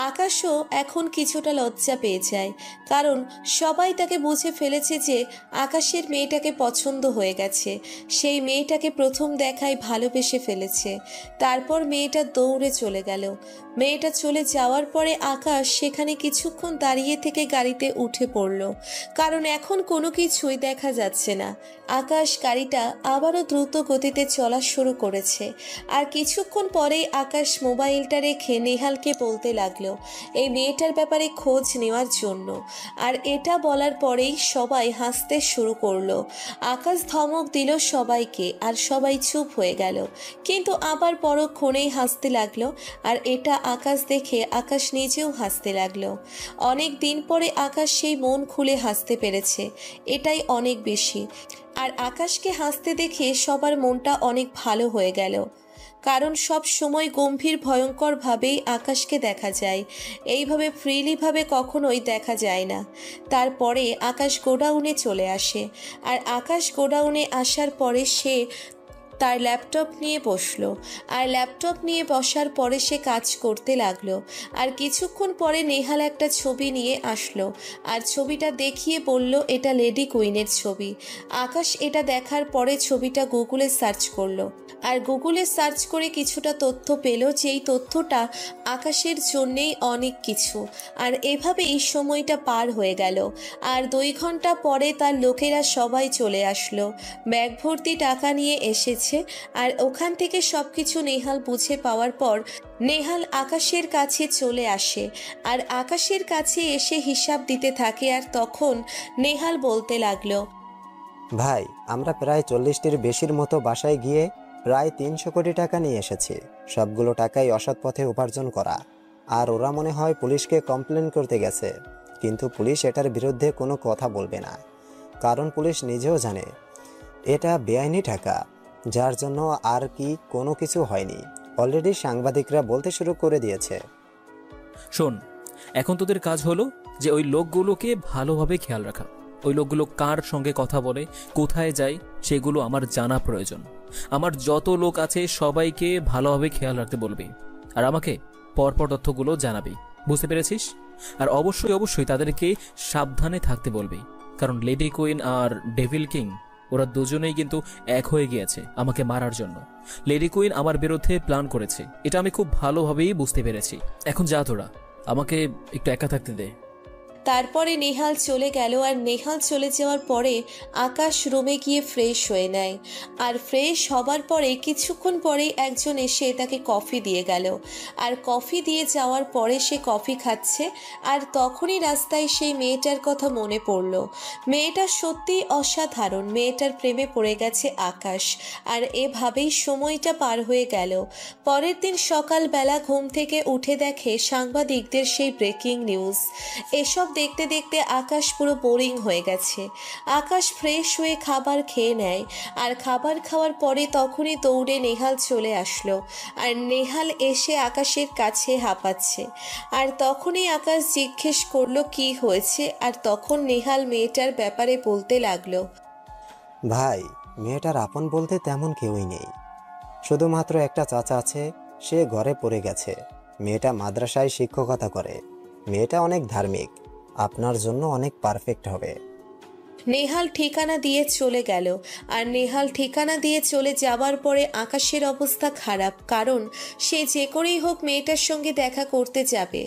আকাশও এখন কিছুটা লজ্জা পেয়ে যায়, কারণ সবাই তাকে বুঝে ফেলেছে যে আকাশের মেয়েটাকে পছন্দ হয়ে গেছে। সেই মেয়েটাকে প্রথম দেখায় ভালোবেসে ফেলেছে। তারপর মেয়েটা দৌড়ে চলে গেল। মেয়েটা চলে যাওয়ার পরে আকাশ সেখানে কিছুক্ষণ দাঁড়িয়ে থেকে গাড়িতে উঠে পড়ল, কারণ এখন কোনো কিছুই দেখা যাচ্ছে না। আকাশ গাড়িটা আবারও দ্রুত গতিতে চলা শুরু করেছে। আর কিছুক্ষণ পরেই আকাশ মোবাইলটা রেখে নেহালকে বলতে লাগলো এই মেয়েটার ব্যাপারে খোঁজ নেওয়ার জন্য। আর এটা বলার পরেই সবাই হাসতে শুরু করলো। আকাশ ধমক দিল সবাইকে, আর সবাই চুপ হয়ে গেল, কিন্তু আবার পরক্ষণেই হাসতে লাগলো। আর এটা আকাশ দেখে আকাশ নিজেও হাসতে লাগলো। অনেক দিন পরে আকাশ সেই মন খুলে হাসতে পেরেছে, এটাই অনেক বেশি। আর আকাশকে হাসতে দেখে সবার মনটা অনেক ভালো হয়ে গেল, কারণ সব সময় গম্ভীর ভয়ঙ্কর ভাবেই আকাশকে দেখা যায়, এইভাবে ফ্রিলিভাবে কখনোই দেখা যায় না। তারপরে আকাশ গোডাউনে চলে আসে। আর আকাশ গোডাউনে আসার পরে সে তার ল্যাপটপ নিয়ে বসলো। আর ল্যাপটপ নিয়ে বসার পরে সে কাজ করতে লাগলো। আর কিছুক্ষণ পরে নেহাল একটা ছবি নিয়ে আসলো, আর ছবিটা দেখিয়ে বলল এটা লেডি কুইনের ছবি। আকাশ এটা দেখার পরে ছবিটা গুগলে সার্চ করলো, আর গুগলে সার্চ করে কিছুটা তথ্য পেল, যেই তথ্যটা আকাশের জন্যেই অনেক কিছু। আর এভাবেই সময়টা পার হয়ে গেল। আর 2 ঘন্টা পরে তার লোকেরা সবাই চলে আসলো, ব্যাগ ভর্তি টাকা নিয়ে এসেছে। আর ওখান থেকে সবকিছু নেহাল বুঝে পাওয়ার পর নেহাল আকাশের কাছে চলে আসে। আর আকাশের কাছে এসে হিসাব দিতে থাকে। আর তখন নেহাল বলতে লাগলো, ভাই, আমরা প্রায় 40টির বেশির মতো বাসায় গিয়ে প্রায় 300 কোটি টাকা নিয়ে এসেছি। সবগুলো টাকাই অসৎ পথে উপার্জন করা। আর ওরা মনে হয় পুলিশকে কমপ্লেন করতে গেছে, কিন্তু পুলিশ এটার বিরুদ্ধে কোনো কথা বলবে না, কারণ পুলিশ নিজেও জানে এটা বেআইনি টাকা, যার জন্য আর কি কোনো কিছু হয়নি। অলরেডি সাংবাদিকরা বলতে শুরু করে দিয়েছে। শোন, এখন তোদের কাজ হলো যে ওই লোকগুলোকে ভালোভাবে খেয়াল রাখা। ওই লোকগুলো কার সঙ্গে কথা বলে, কোথায় যায়, সেগুলো আমার জানা প্রয়োজন। আমার যত লোক আছে সবাইকে ভালোভাবে খেয়াল রাখতে বলবি, আর আমাকে পরপর তথ্যগুলো জানাবি। বুঝতে পেরেছিস? আর অবশ্যই অবশ্যই তাদেরকে সাবধানে থাকতে বলবি, কারণ লেডি কুইন আর ডেভিল কিং ওরা দুজনেই কিন্তু এক হয়ে গিয়েছে আমাকে মারার জন্য। লেডি কুইন আমার বিরুদ্ধে প্ল্যান করেছে, এটা আমি খুব ভালোভাবেই বুঝতে পেরেছি। এখন যা তোরা, আমাকে একটু একা থাকতে দে। তারপরে নেহাল চলে গেল। আর নেহাল চলে যাওয়ার পরে আকাশ রুমে গিয়ে ফ্রেশ হয়ে নেয়। আর ফ্রেশ হবার পরে কিছুক্ষণ পরেই একজন এসে তাকে কফি দিয়ে গেল। আর কফি দিয়ে যাওয়ার পরে সে কফি খাচ্ছে। আর তখনই রাস্তায় সেই মেয়েটার কথা মনে পড়ল। মেয়েটা সত্যিই অসাধারণ, মেয়েটার প্রেমে পড়ে গেছে আকাশ। আর এভাবেই সময়টা পার হয়ে গেল। পরের দিন সকালবেলা ঘুম থেকে উঠে দেখে সাংবাদিকদের সেই ব্রেকিং নিউজ। এসব দেখতে দেখতে আকাশ পুরো বোরিং হয়ে গেছে। আকাশ ফ্রেশ হয়ে খাবার খেয়ে নেয়। আর খাবার খাওয়ার পরে তখনই দৌড়ে নেহাল চলে আসলো। আর নেহাল এসে আকাশের কাছে হাঁপাচ্ছে। আর তখনই আকাশ জিজ্ঞেস করলো কি হয়েছে। আর তখন নেহাল মেয়েটার ব্যাপারে বলতে লাগলো, ভাই, মেয়েটার আপন বলতে তেমন কেউই নেই, শুধুমাত্র একটা চাচা আছে, সে ঘরে পড়ে গেছে। মেয়েটা মাদ্রাসায় শিক্ষকতা করে। মেয়েটা অনেক ধার্মিক, আপনার জন্য অনেক পারফেক্ট হবে। নেহাল ঠিকানা দিয়ে চলে গেল। আর নেহাল ঠিকানা দিয়ে চলে যাবার পরে আকাশের অবস্থা খারাপ, কারণ সে যে করেই হোক মেয়েটার সঙ্গে দেখা করতে যাবে।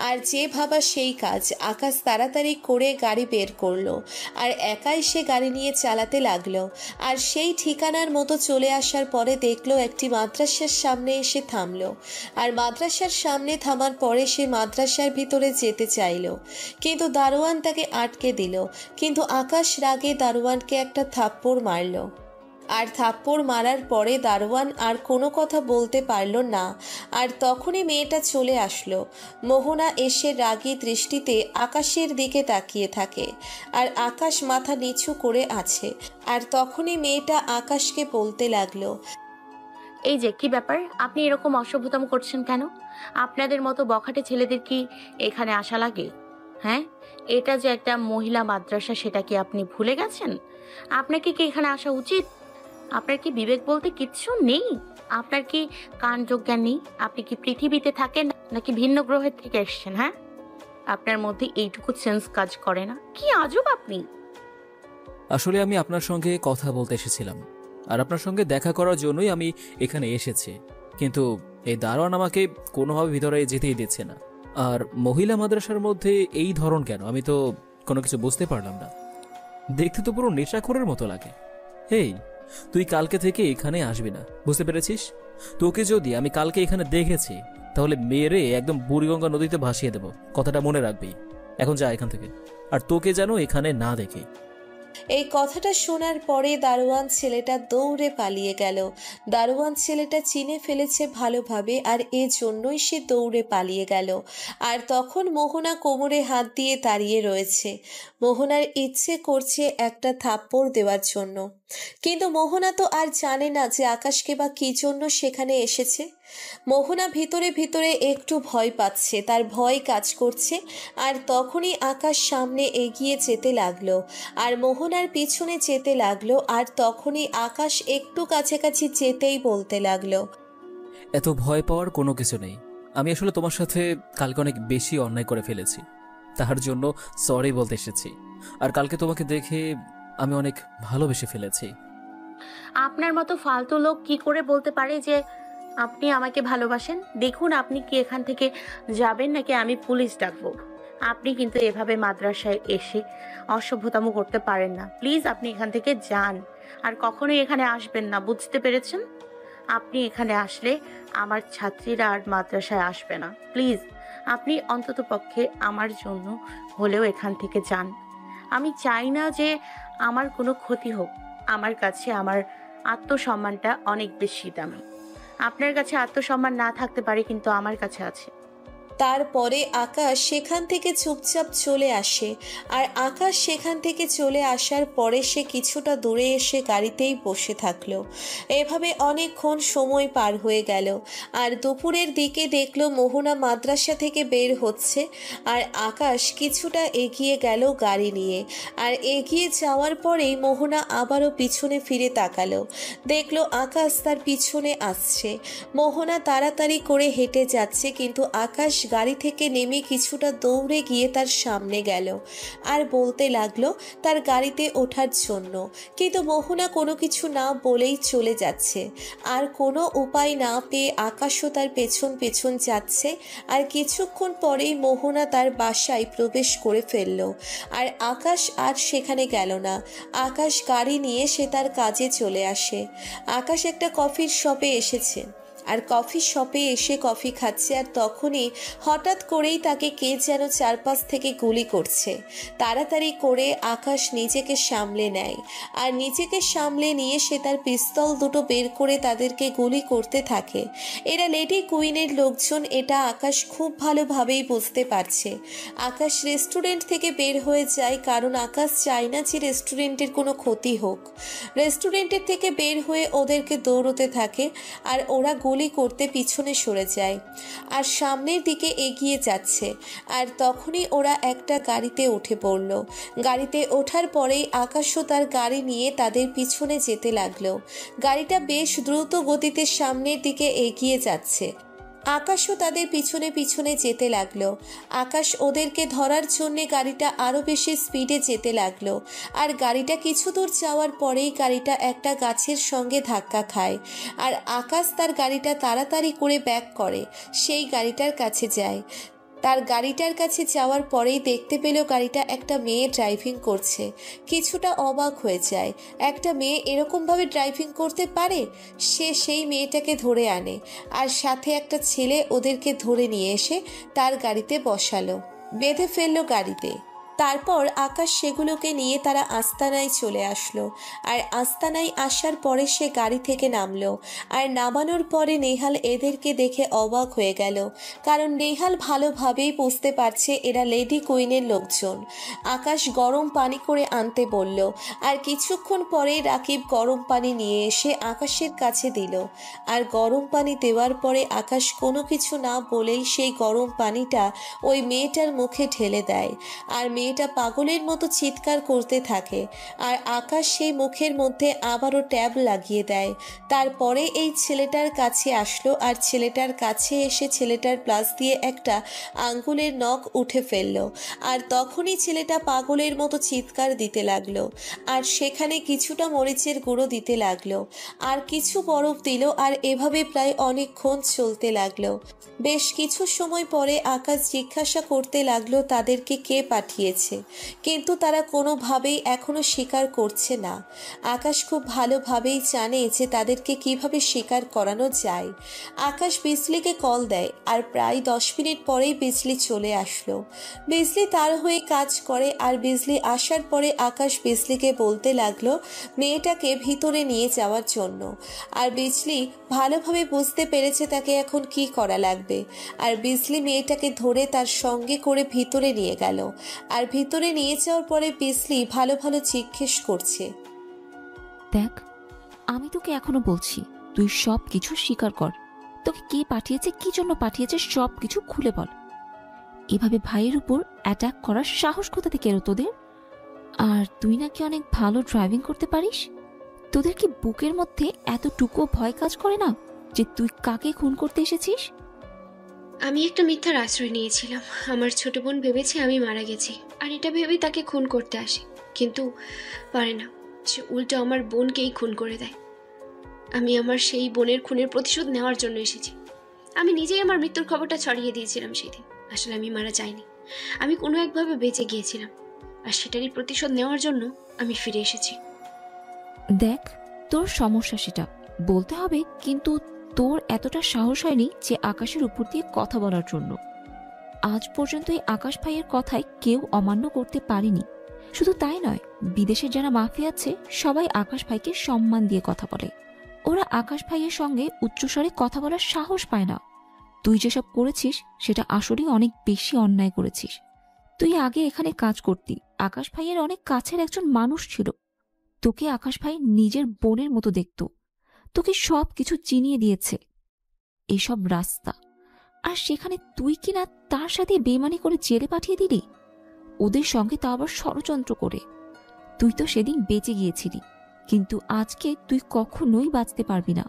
আর যে ভাবা সেই কাজ। আকাশ তাড়াতাড়ি করে গাড়ি বের করলো। আর একাই সে গাড়ি নিয়ে চালাতে লাগলো। আর সেই ঠিকানার মতো চলে আসার পরে দেখলো একটি মাদ্রাসার সামনে এসে থামলো। আর মাদ্রাসার সামনে থামার পরে সে মাদ্রাসার ভিতরে যেতে চাইলো, কিন্তু দারোয়ান তাকে আটকে দিল। কিন্তু আকাশ রাগে দারোয়ানকে একটা থাপ্পড় মারল। আর থাপ্পড় মারার পরে দারোয়ান আর কোনো কথা বলতে পারল না। আর তখনই মেয়েটা চলে আসলো। মোহনা এসে রাগী দৃষ্টিতে আকাশের দিকে তাকিয়ে থাকে। আর আকাশ মাথা নিচু করে আছে। আর তখনই মেয়েটা আকাশকে বলতে লাগলো, এই যে কি ব্যাপার, আপনি এরকম অসভ্যতাম করছেন কেন? আপনাদের মতো বখাটে ছেলেদের কি এখানে আসা লাগে? হ্যাঁ, এটা যে একটা মহিলা মাদ্রাসা সেটা কি আপনি ভুলে গেছেন? আপনাকে কি এখানে আসা উচিত? আপনার কি বিবেক বলতে কিচ্ছু নেই? আপনার কি কান জ্ঞান নেই? আপনি কি পৃথিবীতে থাকেন নাকি ভিন্ন গ্রহের থেকে এসেছেন? হ্যাঁ, আপনার মধ্যে এইটুকু সেন্স কাজ করে না? কি আজব আপনি! আসলে আমি আপনার সঙ্গে কথা বলতে এসেছিলাম, আর আপনার সঙ্গে দেখা করার জন্যই আমি এখানে এসেছি। কিন্তু এই দারোয়ান আমাকে কোনোভাবে ভিতরে যেতেই দিচ্ছে না। আর মহিলা মাদ্রাসার মধ্যে এই ধরন কেন, আমি তো কোনো কিছু বুঝতে পারলাম না। দেখতে তো পুরো নেশাখোরের মতো লাগে। হেই, তুই কালকে থেকে এখানে আসবি না, বুঝতে পেরেছিস? তোকে যদি আমি কালকে এখানে দেখেছি তাহলে মেরে একদম বুড়িগঙ্গা নদীতে ভাসিয়ে দেব, কথাটা মনে রাখবি। এখন যা এখান থেকে, আর তোকে যেন এখানে না দেখি। এই কথাটা শোনার পরে দারোয়ান ছেলেটা দৌড়ে পালিয়ে গেল। দারোয়ান ছেলেটা চিনে ফেলেছে ভালোভাবে, আর এজন্যই সে দৌড়ে পালিয়ে গেল। আর তখন মোহনা কোমরে হাত দিয়ে দাঁড়িয়ে রয়েছে। মোহনার ইচ্ছে করছে একটা থাপ্পড় দেওয়ার জন্য, কিন্তু মোহনা তো আর জানে না যে আকাশকে বা কী জন্য সেখানে এসেছে। মোহনা ভিতরে ভিতরে একটু ভয় পাচ্ছে, তার ভয় কাজ করছে। আর তখনই আকাশ সামনে এগিয়ে যেতে লাগলো, আর মোহনার পিছনে যেতে লাগলো। আর তখনই আকাশ একটু কাছাকাছি যেতেই বলতে লাগলো, এত ভয় পাওয়ার কোনো কিছু নেই। আমি আসলে তোমার সাথে কালকে অনেক বেশি অন্যায় করে ফেলেছি, তার জন্য সরি বলতে এসেছি। আর কালকে তোমাকে দেখে আমি অনেক ভালোবেসে ফেলেছি। আপনার মতো ফালতু লোক কি করে বলতে পারে যে আপনি আমাকে ভালোবাসেন? দেখুন, আপনি কি এখান থেকে যাবেন নাকি আমি পুলিশ ডাকবো? আপনি কিন্তু এভাবে মাদ্রাসায় এসে অসভ্যতাম করতে পারেন না। প্লিজ আপনি এখান থেকে যান, আর কখনোই এখানে আসবেন না, বুঝতে পেরেছেন? আপনি এখানে আসলে আমার ছাত্রীরা আর মাদ্রাসায় আসবে না। প্লিজ আপনি অন্তত পক্ষে আমার জন্য হলেও এখান থেকে যান। আমি চাই না যে আমার কোনো ক্ষতি হোক। আমার কাছে আমার আত্মসম্মানটা অনেক বেশি দামি। আপনার কাছে আত্মসম্মান না থাকতে পারে, কিন্তু আমার কাছে আছে। তারপরে আকাশ সেখান থেকে চুপচাপ চলে আসে। আর আকাশ সেখান থেকে চলে আসার পরে সে কিছুটা দূরে এসে গাড়িতেই বসে থাকলো। এভাবে অনেকক্ষণ সময় পার হয়ে গেল। আর দুপুরের দিকে দেখলো মোহনা মাদ্রাসা থেকে বের হচ্ছে, আর আকাশ কিছুটা এগিয়ে গেল গাড়ি নিয়ে। আর এগিয়ে যাওয়ার পরেই মোহনা আবারও পিছনে ফিরে তাকালো, দেখলো আকাশ তার পিছনে আসছে। মোহনা তাড়াতাড়ি করে হেঁটে যাচ্ছে, কিন্তু আকাশ গাড়ি থেকে নেমে কিছুটা দৌড়ে গিয়ে তার সামনে গেল আর বলতে লাগলো তার গাড়িতে ওঠার জন্য। কিন্তু মোহনা কোনো কিছু না বলেই চলে যাচ্ছে। আর কোনো উপায় না পেয়ে আকাশও তার পেছন পেছন যাচ্ছে। আর কিছুক্ষণ পরেই মোহনা তার বাসায় প্রবেশ করে ফেলল। আর আকাশ আর সেখানে গেল না। আকাশ গাড়ি নিয়ে সে তার কাজে চলে আসে। আকাশ একটা কফির শপে এসেছে, আর কফি শপে এসে কফি খাচ্ছে। আর তখনই হঠাৎ করেই তাকে কে যেন চারপাশ থেকে গুলি করছে। তাড়াতাড়ি করে আকাশ নিজেকে সামলে নেয়, আর নিজেকে সামলে নিয়ে সে তার পিস্তল দুটো বের করে তাদেরকে গুলি করতে থাকে। এরা লেডি কুইনের লোকজন, এটা আকাশ খুব ভালোভাবেই বুঝতে পারছে। আকাশ রেস্টুরেন্ট থেকে বের হয়ে যায়, কারণ আকাশ চায় না যে রেস্টুরেন্টের কোনো ক্ষতি হোক। রেস্টুরেন্টের থেকে বের হয়ে ওদেরকে দৌড়তে থাকে, আর ওরা গুলি করতে পিছনে সরে যায় আর সামনের দিকে এগিয়ে যাচ্ছে। আর তখনই ওরা একটা গাড়িতে উঠে পড়ল। গাড়িতে ওঠার পরেই আকাশও তার গাড়ি নিয়ে তাদের পিছনে যেতে লাগলো। গাড়িটা বেশ দ্রুত গতিতে সামনের দিকে এগিয়ে যাচ্ছে। আকাশও তাদের পিছনে পিছনে যেতে লাগলো। আকাশ ওদেরকে ধরার জন্যে গাড়িটা আরও বেশি স্পিডে যেতে লাগলো। আর গাড়িটা কিছু দূর যাওয়ার পরেই গাড়িটা একটা গাছের সঙ্গে ধাক্কা খায়। আর আকাশ তার গাড়িটা তাড়াতাড়ি করে ব্যাক করে সেই গাড়িটার কাছে যায়। তার গাড়িটার কাছে যাওয়ার পরেই দেখতে পেল গাড়িটা একটা মেয়ে ড্রাইভিং করছে। কিছুটা অবাক হয়ে যায়, একটা মেয়ে এরকমভাবে ড্রাইভিং করতে পারে। সে সেই মেয়েটাকে ধরে আনে, আর সাথে একটা ছেলে ওদেরকে ধরে নিয়ে এসে তার গাড়িতে বসালো, বেঁধে ফেললো গাড়িতে। তারপর আকাশ সেগুলোকে নিয়ে তারা আস্তানায় চলে আসলো। আর আস্তানায় আসার পরে সে গাড়ি থেকে নামলো। আর নামানোর পরে নেহাল এদেরকে দেখে অবাক হয়ে গেল, কারণ নেহাল ভালোভাবেই বুঝতে পারছে এরা লেডি কুইনের লোকজন। আকাশ গরম পানি করে আনতে বলল, আর কিছুক্ষণ পরে রাকিব গরম পানি নিয়ে এসে আকাশের কাছে দিল। আর গরম পানি দেওয়ার পরে আকাশ কোনো কিছু না বলেই সেই গরম পানিটা ওই মেয়েটার মুখে ঢেলে দেয়। আর মেয়ে মেয়েটা পাগলের মতো চিৎকার করতে থাকে আর আকাশ সেই মুখের মধ্যে আবারও ট্যাব লাগিয়ে দেয়। তারপরে এই ছেলেটার কাছে আসলো আর ছেলেটার কাছে এসে ছেলেটার প্লাস দিয়ে একটা আঙ্গুলের নখ উঠে ফেললো। আর তখনই ছেলেটা পাগলের মতো চিৎকার দিতে লাগলো আর সেখানে কিছুটা মরিচের গুঁড়ো দিতে লাগলো আর কিছু বরফ দিল আর এভাবে প্রায় অনেকক্ষণ চলতে লাগলো। বেশ কিছু সময় পরে আকাশ জিজ্ঞাসা করতে লাগলো তাদেরকে কে পাঠিয়েছে, কিন্তু তারা কোনোভাবেই এখনো স্বীকার করছে না। আকাশ খুব ভালোভাবেই জানে যে তাদেরকে কিভাবে স্বীকার করানো যায়। আকাশ বিজলিকে কল দেয় আর প্রায় 10 মিনিট পরেই বিজলি চলে আসলো। বিজলি তার হয়ে কাজ করে আর বিজলি আসার পরে আকাশ বিজলিকে বলতে লাগলো মেয়েটাকে ভিতরে নিয়ে যাওয়ার জন্য। আর বিজলি ভালোভাবে বুঝতে পেরেছে তাকে এখন কি করা লাগবে। আর বিজলি মেয়েটাকে ধরে তার সঙ্গে করে ভিতরে নিয়ে গেল। আর ভিতরে নিয়ে যাওয়ার পরে বিজলি ভালো ভালো জিজ্ঞেস করছে, দেখ, আমি তোকে এখনো বলছি তুই সব কিছু স্বীকার কর। তোকে কে পাঠিয়েছে, কি জন্য পাঠিয়েছে, সব কিছু খুলে বল। এভাবে ভাইয়ের উপর অ্যাটাক করার সাহস কোথা থেকে এলো তোদের? আর তুই নাকি অনেক ভালো ড্রাইভিং করতে পারিস। তোদের কি বুকের মধ্যে এতটুকু ভয় কাজ করে না যে তুই কাকে খুন করতে এসেছিস? আমি একটা মিথ্যার আশ্রয় নিয়েছিলাম। আমার ছোট বোন ভেবেছে আমি মারা গেছি আর এটা ভেবেই তাকে খুন করতে আসে, কিন্তু পারে না, সে উল্টো আমার বোনকেই খুন করে দেয়। আমি আমার সেই বোনের খুনের প্রতিশোধ নেওয়ার জন্য এসেছি। আমি নিজেই আমার মৃত্যুর খবরটা ছড়িয়ে দিয়েছিলাম সেদিন। আসলে আমি মারা যাইনি, আমি কোনো একভাবে বেঁচে গিয়েছিলাম আর সেটারই প্রতিশোধ নেওয়ার জন্য আমি ফিরে এসেছি। দেখ, তোর সমস্যা সেটা বলতে হবে, কিন্তু তোর এতটা সাহস হয়নি যে আকাশের উপর দিয়ে কথা বলার জন্য। আজ পর্যন্ত এই আকাশ ভাইয়ের কথায় কেউ অমান্য করতে পারেনি। শুধু তাই নয়, বিদেশের যারা মাফিয়া আছে সবাই আকাশ ভাইকে সম্মান দিয়ে কথা বলে। ওরা আকাশ ভাইয়ের সঙ্গে উচ্চস্বরে কথা বলার সাহস পায় না। তুই যেসব করেছিস সেটা আসলেই অনেক বেশি অন্যায় করেছিস। তুই আগে এখানে কাজ করতি, আকাশ ভাইয়ের অনেক কাছের একজন মানুষ ছিল। তোকে আকাশ ভাই নিজের বোনের মতো দেখত, তোকে সব কিছু চিনিয়ে দিয়েছে, এসব রাস্তা। আর সেখানে তুই কিনা তার সাথে বেইমানি করে জেলে পাঠিয়ে দিলি, ওদের সঙ্গে তা আবার ষড়যন্ত্র করে। তুই তো সেদিন বেঁচে গিয়েছিলি, কিন্তু আজকে তুই কখনোই বাঁচতে পারবি না।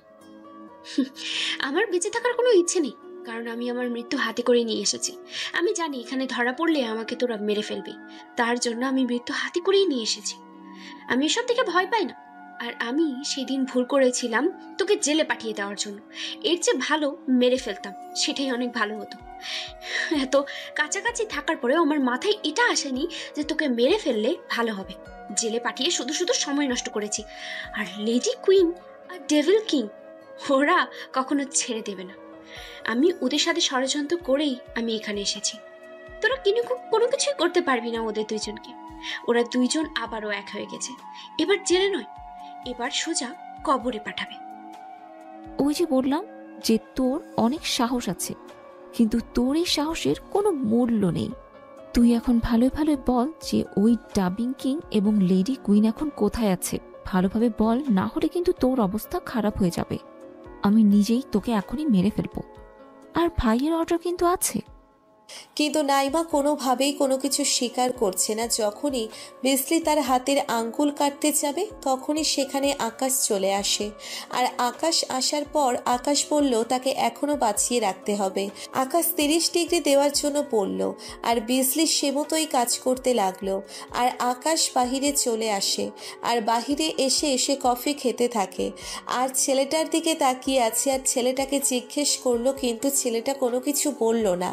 আমার বেঁচে থাকার কোনো ইচ্ছে নেই, কারণ আমি আমার মৃত্যু হাতে করে নিয়ে এসেছি। আমি জানি এখানে ধরা পড়লে আমাকে তোরা মেরে ফেলবি, তার জন্য আমি মৃত্যু হাতে করেই নিয়ে এসেছি। আমি এসব থেকে ভয় পাই না। আর আমি সেদিন ভুল করেছিলাম তোকে জেলে পাঠিয়ে দেওয়ার জন্য। এর চেয়ে ভালো মেরে ফেলতাম, সেটাই অনেক ভালো হতো। এত কাছাকাছি থাকার পরেও আমার মাথায় এটা আসেনি যে তোকে মেরে ফেললে ভালো হবে। জেলে পাঠিয়ে শুধু শুধু সময় নষ্ট করেছি। আর লেডি কুইন আর ডেভিল কিং ওরা কখনো ছেড়ে দেবে না। আমি ওদের সাথে ষড়যন্ত্র করেই আমি এখানে এসেছি। তোরা কোনো কিছুই করতে পারবি না ওদের দুইজনকে। ওরা দুইজন আবারও এক হয়ে গেছে। এবার জেলে নয়, এবার সোজা কবরে পাঠাবে। ওই যে বললাম যে তোর অনেক সাহস আছে, কিন্তু তোর এই সাহসের কোনো মূল্য নেই। তুই এখন ভালোই ভালোই বল যে ওই ডাবিং কিং এবং লেডি কুইন এখন কোথায় আছে। ভালোভাবে বল, না হলে কিন্তু তোর অবস্থা খারাপ হয়ে যাবে। আমি নিজেই তোকে এখনই মেরে ফেলবো। আর ভাইয়ের অর্ডার কিন্তু আছে। কিন্তু নাইমা কোনোভাবেই কোনো কিছু স্বীকার করছে না। যখনই বিজলি তার হাতের আঙ্গুল কাটতে যাবে তখনই সেখানে আকাশ চলে আসে। আর আকাশ আসার পর আকাশ বলল তাকে এখনো বাঁচিয়ে রাখতে হবে। আকাশ 30 ডিগ্রি দেওয়ার জন্য বলল আর বিজলি সে মতোই কাজ করতে লাগলো। আর আকাশ বাহিরে চলে আসে আর বাহিরে এসে এসে কফি খেতে থাকে আর ছেলেটার দিকে তাকিয়ে আছে আর ছেলেটাকে জিজ্ঞেস করলো, কিন্তু ছেলেটা কোনো কিছু বলল না।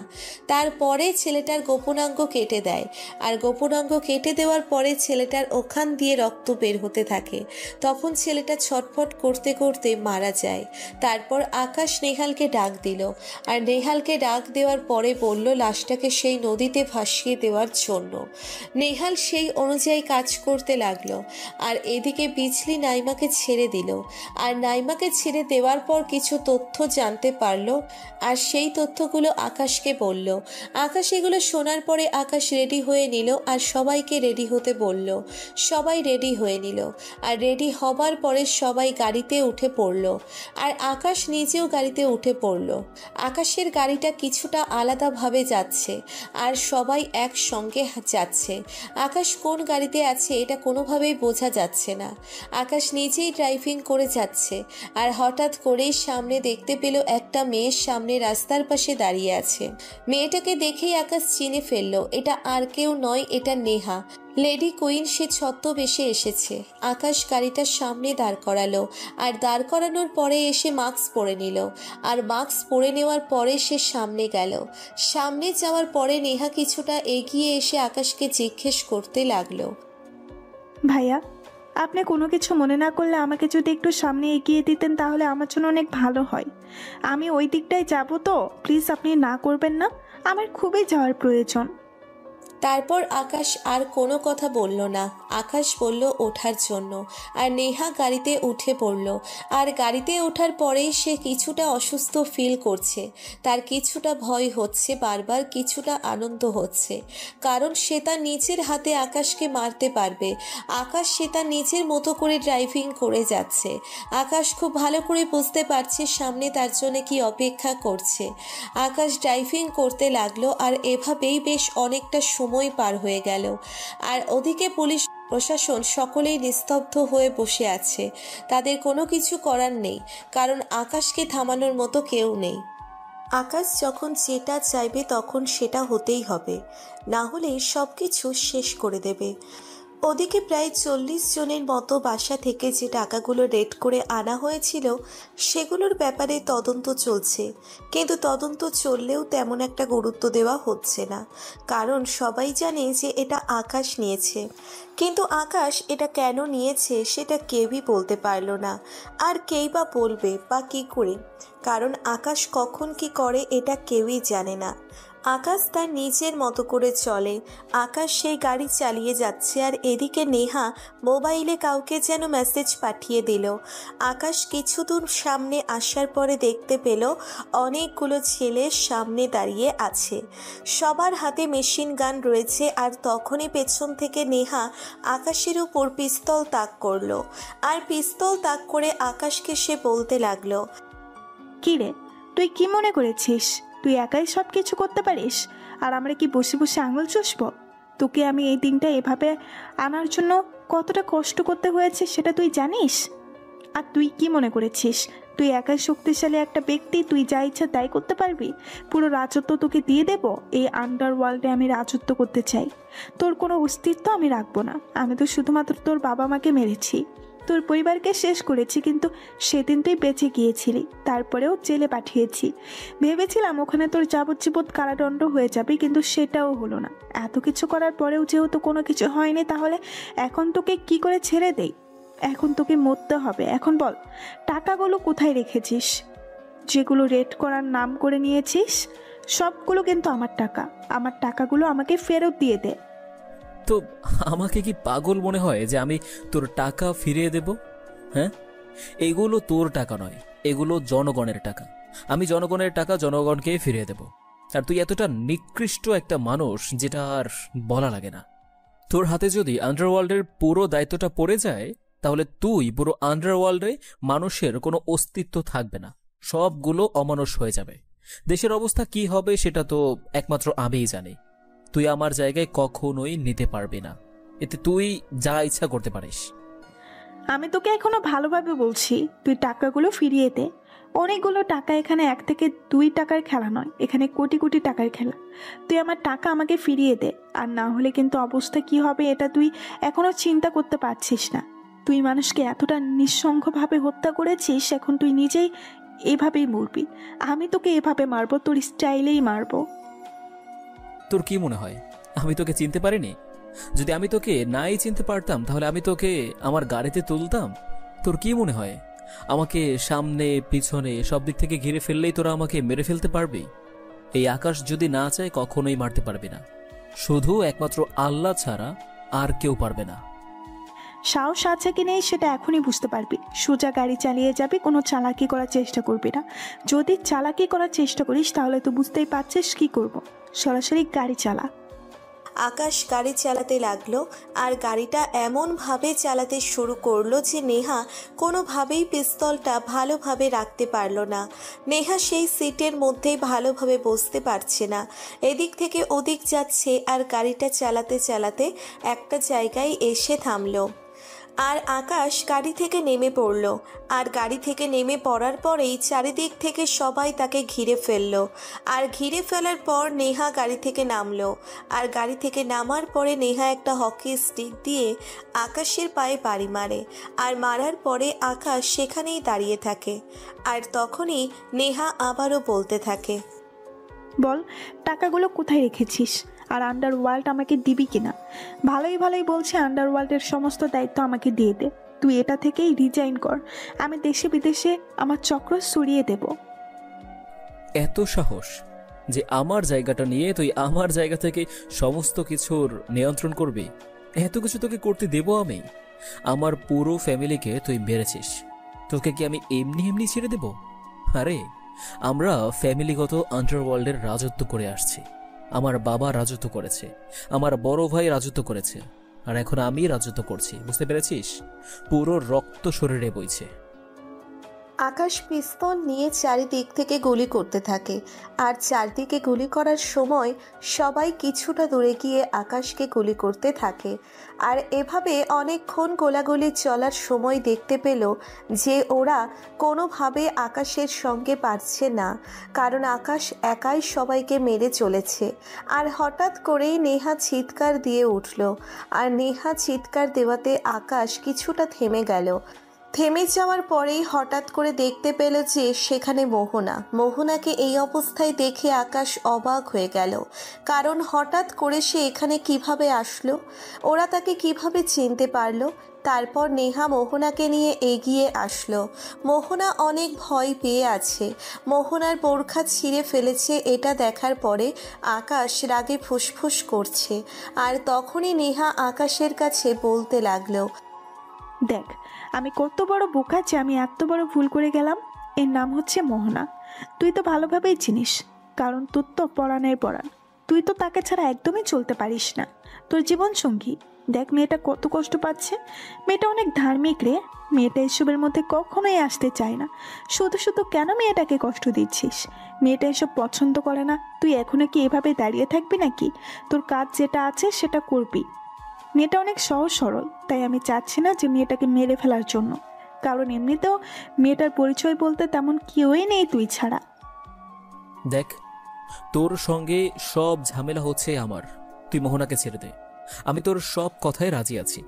তারপরে ছেলেটার গোপনাঙ্গ কেটে দেয় আর গোপনাঙ্গ কেটে দেওয়ার পরে ছেলেটার ওখান দিয়ে রক্ত বের হতে থাকে। তখন ছেলেটা ছটফট করতে করতে মারা যায়। তারপর আকাশ নেহালকে ডাক দিল আর নেহালকে ডাক দেওয়ার পরে বলল লাশটাকে সেই নদীতে ভাসিয়ে দেওয়ার জন্য। নেহাল সেই অনুযায়ী কাজ করতে লাগলো। আর এদিকে বিজলি নাইমাকে ছেড়ে দিল আর নাইমাকে ছেড়ে দেওয়ার পর কিছু তথ্য জানতে পারলো আর সেই তথ্যগুলো আকাশকে বলল। আকাশ এগুলো শোনার পরে আকাশ রেডি হয়ে নিল আর সবাইকে রেডি হতে বলল। সবাই রেডি হয়ে নিল আর রেডি হবার পরে সবাই গাড়িতে উঠে পড়ল আর আকাশ নিজেও গাড়িতে উঠে পড়ল। আকাশের গাড়িটা কিছুটা আলাদাভাবে যাচ্ছে আর সবাই একসঙ্গে যাচ্ছে। আকাশ কোন গাড়িতে আছে এটা কোনোভাবেই বোঝা যাচ্ছে না। আকাশ নিজেই ড্রাইভিং করে যাচ্ছে আর হঠাৎ করেই সামনে দেখতে পেল একটা মেয়ের সামনে রাস্তার পাশে দাঁড়িয়ে আছে। মেয়েটাকে দেখেই আকাশ চিনে ফেলল, এটা আর কেউ নয়, এটা নেহা, লেডি কুইন। সে ছদ্মবেশে এসেছে। আকাশ গাড়িটা সামনে দাঁড় করালো আর দাঁড় করানোর পরে এসে মাস্ক পরে নিল আর মাস্ক পরে নেওয়ার পরে সে সামনে গেল। সামনে যাওয়ার পরে নেহা কিছুটা এগিয়ে এসে আকাশকে জিজ্ঞেস করতে লাগলো, ভাইয়া, আপনি কোনো কিছু মনে না করলে আমাকে যদি একটু সামনে এগিয়ে দিতেন তাহলে আমার জন্য অনেক ভালো হয়। আমি ওই দিকটায় যাব তো, প্লিজ আপনি না করবেন না, আমার খুবই যাওয়ার প্রয়োজন। তারপর আকাশ আর কোনো কথা বলল না। আকাশ বলল ওঠার জন্য আর নেহা গাড়িতে উঠে পড়ল। আর গাড়িতে ওঠার পরেই সে কিছুটা অসুস্থ ফিল করছে। তার কিছুটা ভয় হচ্ছে, বারবার কিছুটা আনন্দ হচ্ছে, কারণ সে তার নিজের হাতে আকাশকে মারতে পারবে। আকাশ সে তার নিজের মতো করে ড্রাইভিং করে যাচ্ছে। আকাশ খুব ভালো করে বুঝতে পারছে সামনে তার জন্য কি অপেক্ষা করছে। আকাশ ড্রাইভিং করতে লাগলো আর এভাবেই বেশ অনেকটা সময় পার হয়ে গেল। আর ওদিকে পুলিশ প্রশাসন সকলেই নিস্তব্ধ হয়ে বসে আছে। তাদের কোনো কিছু করার নেই, কারণ আকাশকে থামানোর মতো কেউ নেই। আকাশ যখন যেটা চাইবে তখন সেটা হতেই হবে, না হলে সব কিছু শেষ করে দেবে। ওদিকে প্রায় 40 জনের মতো বাসা থেকে যে টাকাগুলো রেড করে আনা হয়েছিল সেগুলোর ব্যাপারে তদন্ত চলছে, কিন্তু তদন্ত চললেও তেমন একটা গুরুত্ব দেওয়া হচ্ছে না, কারণ সবাই জানে যে এটা আকাশ নিয়েছে। কিন্তু আকাশ এটা কেন নিয়েছে সেটা কেউই বলতে পারল না। আর কেই বা বলবে বা কী করে, কারণ আকাশ কখন কি করে এটা কেউই জানে না। আকাশ তার নিজের মতো করে চলে। আকাশ সেই গাড়ি চালিয়ে যাচ্ছে আর এদিকে নেহা মোবাইলে কাউকে যেন মেসেজ পাঠিয়ে দিল। আকাশ কিছু দূর সামনে আসার পরে দেখতে পেল অনেকগুলো ছেলে সামনে দাঁড়িয়ে আছে, সবার হাতে মেশিন গান রয়েছে। আর তখনই পেছন থেকে নেহা আকাশের উপর পিস্তল তাক করলো আর পিস্তল তাক করে আকাশকে সে বলতে লাগলো, কি রে, তুই কি মনে করেছিস তুই একাই সব কিছু করতে পারিস আর আমরা কি বসে বসে আঙুল চুষব? তোকে আমি এই দিনটা এভাবে আনার জন্য কতটা কষ্ট করতে হয়েছে সেটা তুই জানিস? আর তুই কি মনে করেছিস তুই একাই শক্তিশালী একটা ব্যক্তি, তুই যা ইচ্ছা তাই করতে পারবি? পুরো রাজত্ব তোকে দিয়ে দেব। এই আন্ডারওয়ার্ল্ডে আমি রাজত্ব করতে চাই, তোর কোনো অস্তিত্ব আমি রাখবো না। আমি তো শুধুমাত্র তোর বাবা মাকে মেরেছি, তোর পরিবারকে শেষ করেছি, কিন্তু সেদিন তুই বেঁচে গিয়েছিলি, তারপরেও জেলে পাঠিয়েছি। ভেবেছিলাম ওখানে তোর যাবজ্জীবন কারাদণ্ড হয়ে যাবে, কিন্তু সেটাও হলো না। এত কিছু করার পরেও যেহেতু কোনো কিছু হয়নি, তাহলে এখন তোকে কি করে ছেড়ে দেই? এখন তোকে মরতে হবে। এখন বল, টাকাগুলো কোথায় রেখেছিস? যেগুলো রেড করার নাম করে নিয়েছিস সবগুলো কিন্তু আমার টাকা। আমার টাকাগুলো আমাকে ফেরত দিয়ে দে। তো আমাকে কি পাগল মনে হয় যে আমি তোর টাকা ফিরিয়ে দেব? হ্যাঁ, এগুলো তোর টাকা নয়, এগুলো জনগণের টাকা। আমি জনগণের টাকা জনগণকে ফিরিয়ে দেব। আর তুই এতটা নিকৃষ্ট একটা মানুষ যেটা আর বলা লাগে না। তোর হাতে যদি আন্ডারওয়ার্ল্ডের পুরো দায়িত্বটা পড়ে যায়, তাহলে তুই পুরো আন্ডারওয়ার্ল্ডে মানুষের কোনো অস্তিত্ব থাকবে না, সবগুলো অমানুষ হয়ে যাবে। দেশের অবস্থা কি হবে সেটা তো একমাত্র আমিই জানি। তুই আমার জায়গায় কখনোই নিতে পারবি না, এতে তুই যা ইচ্ছা করতে পারিস। আমি তোকে এখনো ভালোভাবে বলছি, তুই টাকাগুলো ফিরিয়ে দে। অনেকগুলো টাকা, এখানে 1 থেকে 2 টাকার খেলা নয়, এখানে কোটি কোটি টাকার খেলা। তুই আমার টাকা আমাকে ফিরিয়ে দে, আর না হলে কিন্তু অবস্থা কি হবে এটা তুই এখনো চিন্তা করতে পারছিস না। তুই মানুষকে এতটা নিঃসঙ্গভাবে হত্যা করেছিস, এখন তুই নিজেই এভাবেই মরবি। আমি তোকে এভাবে মারবো, তোর স্টাইলেই মারবো। তোর কি মনে হয় আমি তোকে চিনতে পারিনি? যদি আমি তোকে নাই চিনতে পারতাম তাহলে আমি তোকে আমার গাড়িতে তুলতাম? তোর কি মনে হয় আমাকে সামনে পিছনে সব দিক থেকে ঘিরে ফেললেই তোরা আমাকে মেরে ফেলতে পারবি? এই আকাশ যদি না চায় কখনোই মারতে পারবি না, শুধু একমাত্র আল্লাহ ছাড়া আর কেউ পারবে না। সাহস আছে কি নেই সেটা এখনই বুঝতে পারবি। সোজা গাড়ি চালিয়ে যাবি, কোনো চালাকি করার চেষ্টা করবি না। যদি চালাকি করার চেষ্টা করিস তাহলে তো বুঝতেই পারছিস কি করব। সরাসরি গাড়ি চালা। আকাশ গাড়ি চালাতে লাগলো আর গাড়িটা এমনভাবে চালাতে শুরু করলো যে নেহা কোনোভাবেই পিস্তলটা ভালোভাবে রাখতে পারলো না। নেহা সেই সিটের মধ্যেই ভালোভাবে বসতে পারছে না, এদিক থেকে ওদিক যাচ্ছে আর গাড়িটা চালাতে চালাতে একটা জায়গায় এসে থামলো। আর আকাশ গাড়ি থেকে নেমে পড়ল। আর গাড়ি থেকে নেমে পড়ার পরেই চারিদিক থেকে সবাই তাকে ঘিরে ফেলল। আর ঘিরে ফেলার পর নেহা গাড়ি থেকে নামলো। আর গাড়ি থেকে নামার পরে নেহা একটা হকি স্টিক দিয়ে আকাশের পায়ে বাড়ি মারে। আর মারার পরে আকাশ সেখানেই দাঁড়িয়ে থাকে। আর তখনই নেহা আবারও বলতে থাকে, বল টাকাগুলো কোথায় রেখেছিস, আর আন্ডারওয়ার্ল্ড আমাকে দিবি কিনা? ভালোই ভালোই বলছে আন্ডারওয়ার্ল্ডের সমস্ত দায়িত্ব আমাকে দিয়ে দে। তুই এটা থেকেই রিজাইন কর, আমি দেশে বিদেশে আমার চক্র সরিয়ে দেব। এত সাহস যে আমার জায়গাটা নিয়ে তুই আমার জায়গা থেকে সমস্ত কিছুর নিয়ন্ত্রণ করবি? এত কিছু তোকে করতে দেব আমি? আমার পুরো ফ্যামিলিকে তুই মেরেছিস, তোকে কি আমি এমনি এমনি ছেড়ে দেব? আরে আমরা ফ্যামিলিগত আন্ডারওয়ার্ল্ডের রাজত্ব করে আসছি। আমার বাবা রাজত্ব করেছে, আমার বড় ভাই রাজত্ব করেছে, আর এখন আমি রাজত্ব করছি, বুঝতে পেরেছিস? পুরো রক্ত শরীরে বইছে। আকাশ পিস্তল নিয়ে চারিদিক থেকে গুলি করতে থাকে। আর চারদিকে গুলি করার সময় সবাই কিছুটা দূরে গিয়ে আকাশকে গুলি করতে থাকে। আর এভাবে অনেকক্ষণ গোলাগুলি চলার সময় দেখতে পেল যে ওরা কোনোভাবে আকাশের সঙ্গে পারছে না, কারণ আকাশ একাই সবাইকে মেরে চলেছে। আর হঠাৎ করেই নেহা চিৎকার দিয়ে উঠল। আর নেহা চিৎকার দেওয়াতে আকাশ কিছুটা থেমে গেল। থেমে যাওয়ার পরেই হঠাৎ করে দেখতে পেল যে সেখানে মোহনা। মোহনাকে এই অবস্থায় দেখে আকাশ অবাক হয়ে গেল, কারণ হঠাৎ করে সে এখানে কিভাবে আসলো, ওরা তাকে কিভাবে চিনতে পারলো। তারপর নেহা মোহনাকে নিয়ে এগিয়ে আসলো। মোহনা অনেক ভয় পেয়ে আছে, মোহনার বোরখা ছিঁড়ে ফেলেছে এটা দেখার পরে আকাশ রাগে ফুসফুস করছে। আর তখনই নেহা আকাশের কাছে বলতে লাগলো, দেখ আমি কত বড় বোকা যে আমি এত বড় ভুল করে গেলাম। এর নাম হচ্ছে মোহনা। তুই তো ভালোভাবেই চিনিস, কারণ তোর তো পরাণের পরাণ। তুই তো তাকে ছাড়া একদমই চলতে পারিস না। তোর জীবন সঙ্গী। দেখ মেয়েটা কত কষ্ট পাচ্ছে। মেয়েটা অনেক ধার্মিক রে। মেয়েটা এসবের মধ্যে কখনোই আসতে চায় না। শুধু শুধু কেন মেয়েটাকে কষ্ট দিচ্ছিস? মেয়েটা এসব পছন্দ করে না। তুই এখনো কি এভাবে দাঁড়িয়ে থাকবি নাকি? তোর কাজ যেটা আছে সেটা করবি। মেয়েটা অনেক সহজ সরল, তাই আমি চাচ্ছি না যে মেয়েটাকে মেরে ফেলার জন্য, কারণ এমনিতেও মেয়েটার পরিচয় বলতে তেমন কেউই নেই তুই ছাড়া। দেখ তোর সঙ্গে সব ঝামেলা হচ্ছে আমার, তুই মোহনাকে ছেড়ে দে। আমি তোর সব কথায় রাজি আছি।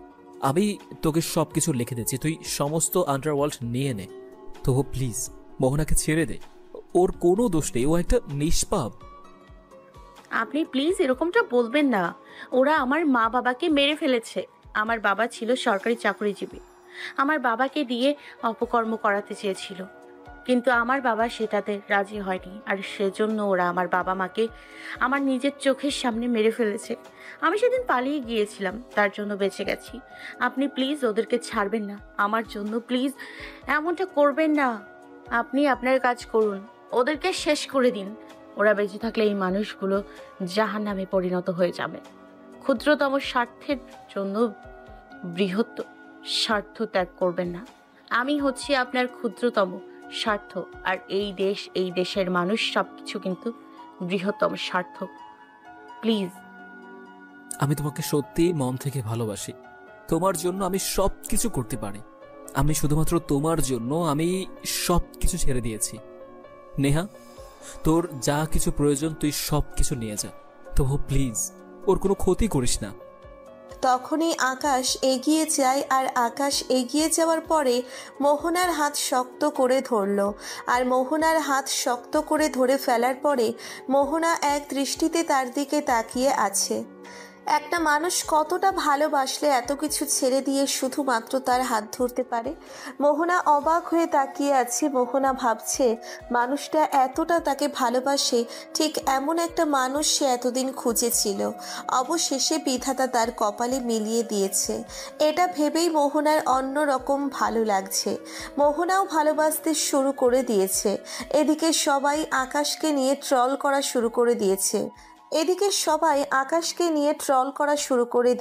আমি তোকে সব কিছু লিখে দিচ্ছি, তুই সমস্ত আন্ডারওয়ার্ল্ড নিয়ে নে। তো প্লিজ মোহনাকে ছেড়ে দে, ওর কোনো দোষ নেই, ও একটা নিষ্পাপ। আপনি প্লিজ এরকমটা বলবেন না। ওরা আমার মা বাবাকে মেরে ফেলেছে। আমার বাবা ছিল সরকারি চাকরিজীবী। আমার বাবাকে দিয়ে অপকর্ম করাতে চেয়েছিল, কিন্তু আমার বাবা সেটাতে রাজি হয়নি। আর সেজন্য ওরা আমার বাবা মাকে আমার নিজের চোখের সামনে মেরে ফেলেছে। আমি সেদিন পালিয়ে গিয়েছিলাম, তার জন্য বেঁচে গেছি। আপনি প্লিজ ওদেরকে ছাড়বেন না আমার জন্য, প্লিজ এমনটা করবেন না। আপনি আপনার কাজ করুন, ওদেরকে শেষ করে দিন। ওরা বেঁচে থাকলে এই মানুষগুলো জাহান্নামে পরিণত হয়ে যাবে। ক্ষুদ্রতম স্বার্থের জন্য বৃহৎ স্বার্থ ত্যাগ করবেন না। আমি হচ্ছি আপনার ক্ষুদ্রতম স্বার্থ, আর এই দেশ, এই দেশের মানুষ সবকিছু কিন্তু বৃহত্তম স্বার্থ। প্লিজ। আমি তোমাকে সত্যি মন থেকে ভালোবাসি। তোমার জন্য আমি সব কিছু করতে পারি। আমি শুধুমাত্র তোমার জন্য আমি সব কিছু ছেড়ে দিয়েছি। নেহা, তোর যা কিছু প্রয়োজন তুই সব কিছু নিয়ে যা, তবু প্লিজ ওর কোনো ক্ষতি করিস না। তখনই আকাশ এগিয়ে যায়। আর আকাশ এগিয়ে যাওয়ার পরে মোহনার হাত শক্ত করে ধরল। আর মোহনার হাত শক্ত করে ধরে ফেলার পরে মোহনা এক দৃষ্টিতে তার দিকে তাকিয়ে আছে। একটা মানুষ কতটা ভালোবাসলে এত কিছু ছেড়ে দিয়ে শুধুমাত্র তার হাত ধরতে পারে। মোহনা অবাক হয়ে তাকিয়ে আছে। মোহনা ভাবছে মানুষটা এতটা তাকে ভালোবাসে, ঠিক এমন একটা মানুষ সে এতদিন খুঁজেছিল। অবশেষে বিধাতা তার কপালে মিলিয়ে দিয়েছে। এটা ভেবেই মোহনার অন্যরকম ভালো লাগছে। মোহনাও ভালোবাসতে শুরু করে দিয়েছে। এদিকে সবাই আকাশকে নিয়ে ট্রল করা শুরু করে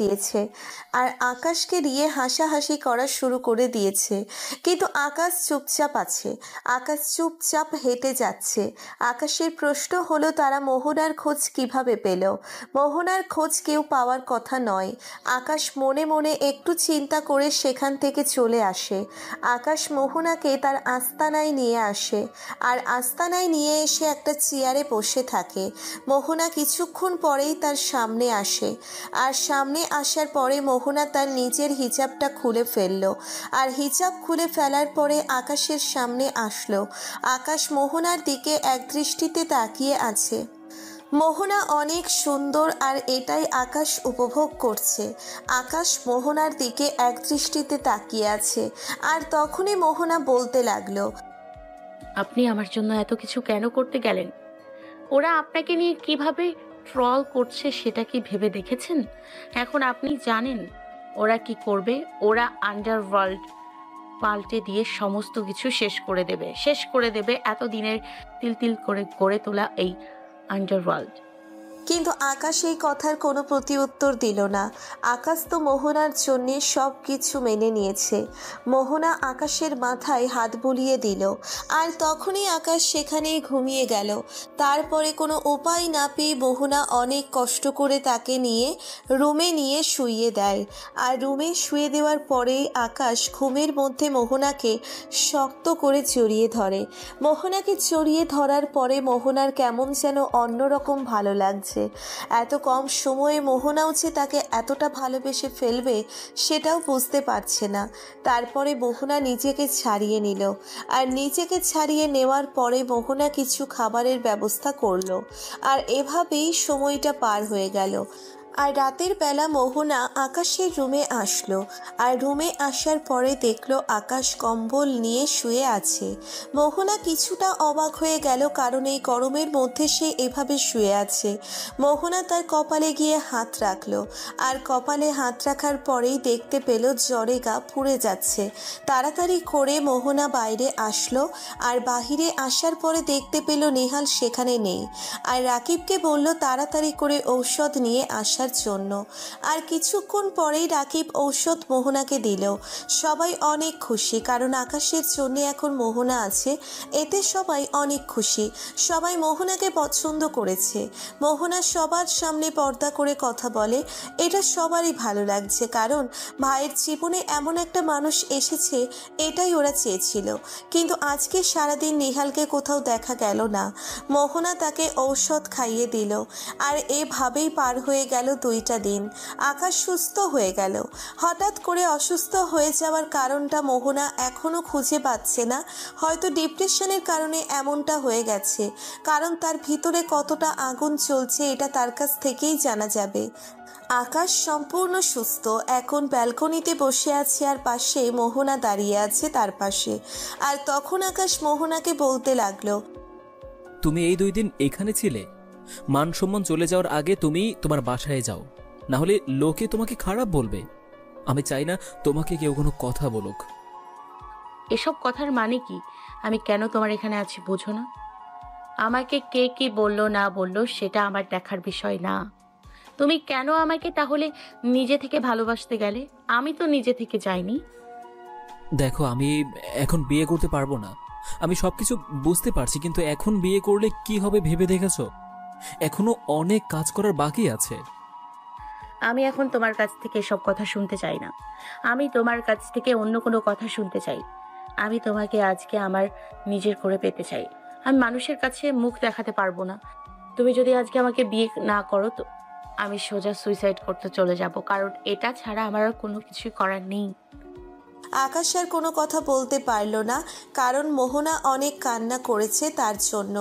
দিয়েছে। আর আকাশকে নিয়ে হাসাহাসি করা শুরু করে দিয়েছে। কিন্তু আকাশ চুপচাপ আছে। আকাশ চুপচাপ হেঁটে যাচ্ছে। আকাশের প্রশ্ন হলো তারা মোহনার খোঁজ কিভাবে পেল। মোহনার খোঁজ কেউ পাওয়ার কথা নয়। আকাশ মনে মনে একটু চিন্তা করে সেখান থেকে চলে আসে। আকাশ মোহনাকে তার আস্তানায় নিয়ে আসে, আর আস্তানায় নিয়ে এসে একটা চেয়ারে বসে থাকে। মোহনা কিছুক্ষণ পরেই তার সামনে আসে, আর সামনে আসার পরে মোহনা তার নিজের হিজাবটা খুলে ফেলল। আর হিজাব খুলে ফেলার পরে আকাশের সামনে আসলো। আকাশ মোহনার দিকে একদৃষ্টিতে তাকিয়ে আছে। মোহনা অনেক সুন্দর, আর এটাই আকাশ উপভোগ করছে। আকাশ মোহনার দিকে একদৃষ্টিতে তাকিয়ে আছে। আর তখনই মোহনা বলতে লাগলো, আপনি আমার জন্য এত কিছু কেন করতে গেলেন? ওরা আপনাকে নিয়ে কিভাবে ট্রল করছে সেটা কি ভেবে দেখেছেন? এখন আপনি জানেন ওরা কি করবে। ওরা আন্ডারওয়ার্ল্ড পাল্টে দিয়ে সমস্ত কিছু শেষ করে দেবে এতদিনের তিল তিল করে গড়ে তোলা এই আন্ডারওয়ার্ল্ড। কিন্তু আকাশ এই কথার কোনো প্রতি উত্তর দিল না। আকাশ তো মোহনার জন্যে সব কিছু মেনে নিয়েছে। মোহনা আকাশের মাথায় হাত বুলিয়ে দিল, আর তখনই আকাশ সেখানেই ঘুমিয়ে গেল। তারপরে কোনো উপায় না পেয়ে মোহনা অনেক কষ্ট করে তাকে নিয়ে রুমে নিয়ে শুইয়ে দেয়। আর রুমে শুয়ে দেওয়ার পরেই আকাশ ঘুমের মধ্যে মোহনাকে শক্ত করে জড়িয়ে ধরে। মোহনাকে জড়িয়ে ধরার পরে মোহনার কেমন যেন অন্যরকম ভালো লাগছে। এত কম সময়ে মোহনাও যে তাকে এতটা ভালোবেসে ফেলবে সেটাও বুঝতে পারছে না। তারপরে মোহনা নিজেকে ছাড়িয়ে নিল, আর নিজেকে ছাড়িয়ে নেওয়ার পরে মোহনা কিছু খাবারের ব্যবস্থা করলো। আর এভাবেই সময়টা পার হয়ে গেল। আর রাতের বেলা মোহনা আকাশের রুমে আসলো, আর রুমে আসার পরে দেখলো আকাশ কম্বল নিয়ে শুয়ে আছে। মোহনা কিছুটা অবাক হয়ে গেল, কারণ এই গরমের মধ্যে সে এভাবে শুয়ে আছে। মোহনা তার কপালে গিয়ে হাত রাখলো, আর কপালে হাত রাখার পরেই দেখতে পেল জ্বরে গা পুড়ে যাচ্ছে। তাড়াতাড়ি করে মোহনা বাইরে আসলো, আর বাহিরে আসার পরে দেখতে পেল নেহাল সেখানে নেই। আর রাকিবকে বলল তাড়াতাড়ি করে ঔষধ নিয়ে আসার জন্য। আর কিছুক্ষণ পরেই রাকিব ঔষধ মোহনাকে দিল। সবাই অনেক খুশি, কারণ আকাশের জন্য এখন মোহনা আছে। এতে সবাই অনেক খুশি। সবাই মোহনাকে পছন্দ করেছে। মোহনা সবার সামনে পর্দা করে কথা বলে। এটা সবারই ভালো লাগছে, কারণ ভাইয়ের জীবনে এমন একটা মানুষ এসেছে, এটাই ওরা চেয়েছিল। কিন্তু আজকে সারাদিন নেহালকে কোথাও দেখা গেল না। মোহনা তাকে ঔষধ খাইয়ে দিল, আর এভাবেই পার হয়ে গেল 2টা দিন। আকাশ সুস্থ হয়ে গেল। হঠাৎ করে অসুস্থ হয়ে যাওয়ার কারণটা মোহনা এখনো খুঁজে পাচ্ছে না। হয়তো ডিপ্রেশনের কারণে এমনটা হয়ে গেছে, কারণ তার ভিতরে কতটা আগুন চলছে এটা তার কাছ থেকেই জানা যাবে। আকাশ সম্পূর্ণ সুস্থ, এখন ব্যালকনিতে বসে আছে, আর পাশে মোহনা দাঁড়িয়ে আছে তার পাশে। আর তখন আকাশ মোহনাকে বলতে লাগলো, তুমি এই 2 দিন এখানে ছিলে? মান সম্মান চলে যাওয়ার আগে তুমি তোমার বাসায় যাও, না হলে লোকে তোমাকে খারাপ বলবে। আমি চাই না তোমাকে কেউ কোনো কথা বলুক। এসব কথার মানে কি? আমি কেন তোমার এখানে আছি বোঝো না? আমাকে কে কি বললো না বললো সেটা আমার দেখার বিষয় না। তুমি কেন আমাকে তাহলে নিজে থেকে ভালোবাসতে গেলে? আমি তো নিজে থেকে যাইনি। দেখো, আমি এখন বিয়ে করতে পারবো না। আমি সবকিছু বুঝতে পারছি, কিন্তু এখন বিয়ে করলে কি হবে ভেবে দেখেছো? এখনো অনেক কাজ করার বাকি আছে। আমি এখন তোমার কাছ থেকে এসব কথা শুনতে চাই না। আমি তোমার কাছ থেকে অন্য কোনো কথা শুনতে চাই। আমি তোমাকে আজকে আমার নিজের করে পেতে চাই। আমি মানুষের কাছে মুখ দেখাতে পারবো না। তুমি যদি আজকে আমাকে বিয়ে না করো তো আমি সোজা সুইসাইড করতে চলে যাব, কারণ এটা ছাড়া আমার আর কোনো কিছু করার নেই। আকাশ আর কোনো কথা বলতে পারল না, কারণ মোহনা অনেক কান্না করেছে তার জন্য।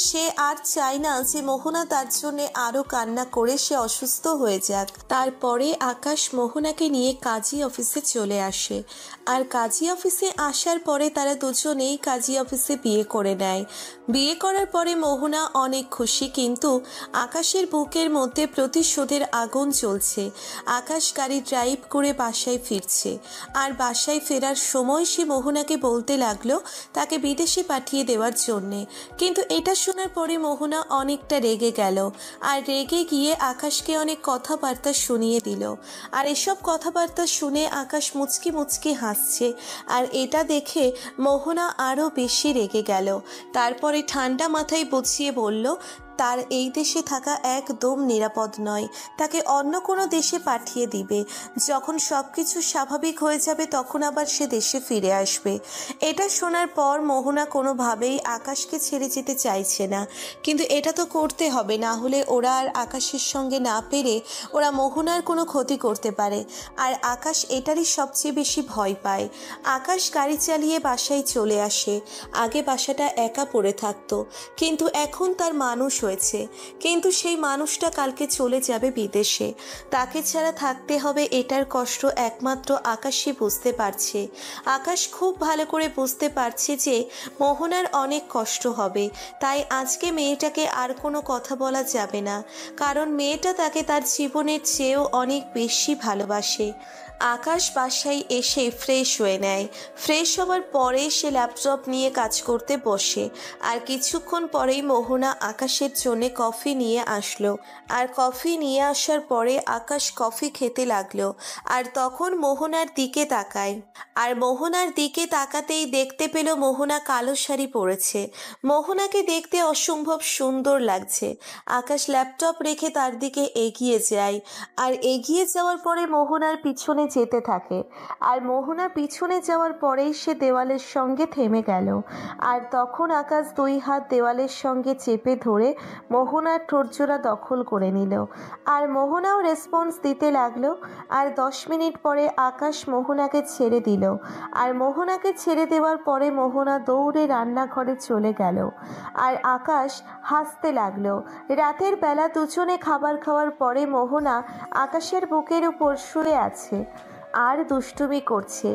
সে আর চায় না যে মোহনা তার জন্য আরও কান্না করে সে অসুস্থ হয়ে যাক। তারপরে আকাশ মোহনাকে নিয়ে কাজী অফিসে চলে আসে, আর কাজী অফিসে আসার পরে তারা দুজনেই কাজী অফিসে বিয়ে করে নেয়। বিয়ে করার পরে মোহনা অনেক খুশি, কিন্তু আকাশের বুকের মধ্যে প্রতিশোধের আগুন চলছে। আকাশ গাড়ি ড্রাইভ করে বাসায় ফিরছে, আর বাসায় ফেরার সময় সে মোহনাকে বলতে লাগলো তাকে বিদেশে পাঠিয়ে দেওয়ার জন্যে। কিন্তু এটা শোনার পরে মোহনা অনেকটা রেগে গেল, আর রেগে গিয়ে আকাশকে অনেক কথাবার্তা শুনিয়ে দিল। আর এসব কথাবার্তা শুনে আকাশ মুচকি মুচকি হাসছে, আর এটা দেখে মোহনা আরও বেশি রেগে গেল। তারপরে ঠান্ডা মাথায় বুঝিয়ে বলল তার এই দেশে থাকা একদম নিরাপদ নয়, তাকে অন্য কোনো দেশে পাঠিয়ে দিবে। যখন সব কিছু স্বাভাবিক হয়ে যাবে তখন আবার সে দেশে ফিরে আসবে। এটা শোনার পর মোহনা কোনোভাবেই আকাশকে ছেড়ে যেতে চাইছে না, কিন্তু এটা তো করতে হবে, না হলে ওরা আর আকাশের সঙ্গে না পেরে ওরা মোহনার কোনো ক্ষতি করতে পারে। আর আকাশ এটারই সবচেয়ে বেশি ভয় পায়। আকাশ গাড়ি চালিয়ে বাসায় চলে আসে। আগে বাসাটা একা পড়ে থাকতো, কিন্তু এখন তার মানুষ হয়েছে। কিন্তু সেই মানুষটা কালকে চলে যাবে বিদেশে, তাকে ছাড়া থাকতে হবে, এটার কষ্ট একমাত্র আকাশই বুঝতে পারছে। আকাশ খুব ভালো করে বুঝতে পারছে যে মোহনার অনেক কষ্ট হবে, তাই আজকে মেয়েটাকে আর কোনো কথা বলা যাবে না, কারণ মেয়েটা তাকে তার জীবনের চেয়েও অনেক বেশি ভালোবাসে। আকাশ বাসায় এসে ফ্রেশ হয়ে নেয়। ফ্রেশ হওয়ার পরে সে ল্যাপটপ নিয়ে কাজ করতে বসে, আর কিছুক্ষণ পরেই মোহনা আকাশের জন্য কফি নিয়ে আসলো। আর কফি নিয়ে আসার পরে আকাশ কফি খেতে লাগলো, আর তখন মোহনার দিকে তাকায়। আর মোহনার দিকে তাকাতেই দেখতে পেল মোহনা কালো শাড়ি পরেছে। মোহনাকে দেখতে অসম্ভব সুন্দর লাগছে। আকাশ ল্যাপটপ রেখে তার দিকে এগিয়ে যায়, আর এগিয়ে যাওয়ার পরে মোহনার পিছনে যেতে থাকে। আর মোহনা পিছনে যাওয়ার পরেই সে দেওয়ালের সঙ্গে থেমে গেল, আর তখন আকাশ দুই হাত দেওয়ালের সঙ্গে চেপে ধরে মোহনার ঠোঁটজোড়া দখল করে নিল। আর মোহনাও রেসপন্স দিতে লাগলো। আর 10 মিনিট পরে আকাশ মোহনাকে ছেড়ে দিল। আর মোহনাকে ছেড়ে দেওয়ার পরে মোহনা দৌড়ে রান্নাঘরে চলে গেল, আর আকাশ হাসতে লাগলো। রাতের বেলা দুজনে খাবার খাওয়ার পরে মোহনা আকাশের বুকের উপর শুয়ে আছে আর দুষ্টুমি করছে।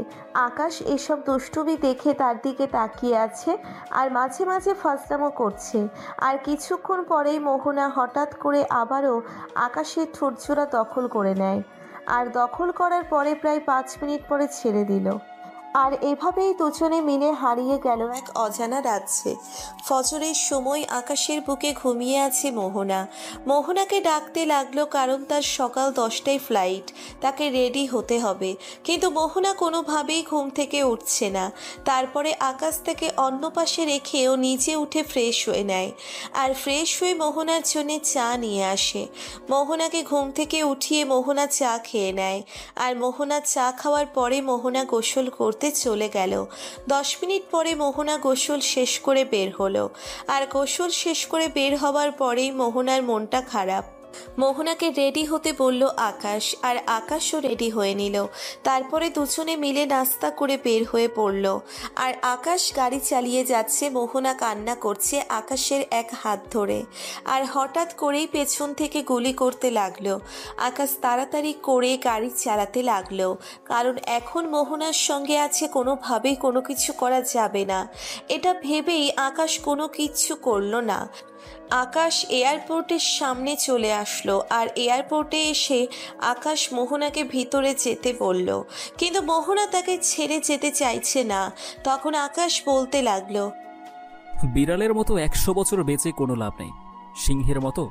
আকাশ এসব দুষ্টুমি দেখে তার দিকে তাকিয়ে আছে, আর মাঝে মাঝে ফাজলামো করছে। আর কিছুক্ষণ পরেই মোহনা হঠাৎ করে আবারও আকাশের ঠোঁটজোড়া দখল করে নেয়, আর দখল করার পরে প্রায় 5 মিনিট পরে ছেড়ে দিল। আর এভাবেই দুজনে মিলে হারিয়ে গেল এক অজানা রাজ্যে। ফজরের সময় আকাশের বুকে ঘুমিয়ে আছে মোহনা। মোহনাকে ডাকতে লাগলো, কারণ তার সকাল 10টায় ফ্লাইট, তাকে রেডি হতে হবে। কিন্তু মোহনা কোনোভাবেই ঘুম থেকে উঠছে না। তারপরে আকাশ থেকে অন্য পাশে রেখে ও নিজে উঠে ফ্রেশ হয়ে নেয়, আর ফ্রেশ হয়ে মোহনার জন্য চা নিয়ে আসে। মোহনাকে ঘুম থেকে উঠিয়ে মোহনা চা খেয়ে নেয়, আর মোহনা চা খাওয়ার পরে মোহনা গোসল করতে চলে গেল। 10 মিনিট পরে মোহনা গোসল শেষ করে বের হলো, আর গোসল শেষ করে বের হওয়ার পরেই মোহনার মনটা খারাপ। মোহনাকে রেডি হতে বলল আকাশ, আর আকাশও রেডি হয়ে নিল। তারপরে দুজনে মিলে নাস্তা করে বের হয়ে পড়ল। আর আকাশ গাড়ি চালিয়ে যাচ্ছে, মোহনা কান্না করছে আকাশের এক হাত ধরে। আর হঠাৎ করেই পেছন থেকে গুলি করতে লাগলো। আকাশ তাড়াতাড়ি করে গাড়ি চালাতে লাগলো, কারণ এখন মোহনার সঙ্গে আছে, কোনোভাবেই কোনো কিছু করা যাবে না। এটা ভেবেই আকাশ কোনো কিছু করলো না। আকাশ এয়ারপোর্টের সামনে চলে আসলো, আর এয়ারপোর্টে এসে আকাশ মোহনাকে ভিতরে যেতে বলল, কিন্তু মোহনা তাকে ছেড়ে যেতে চাইছে না। তখন আকাশ বলতে লাগলো, বিড়ালের মতো 100 বছর বেঁচে কোনো লাভ নেই, সিংহের মতো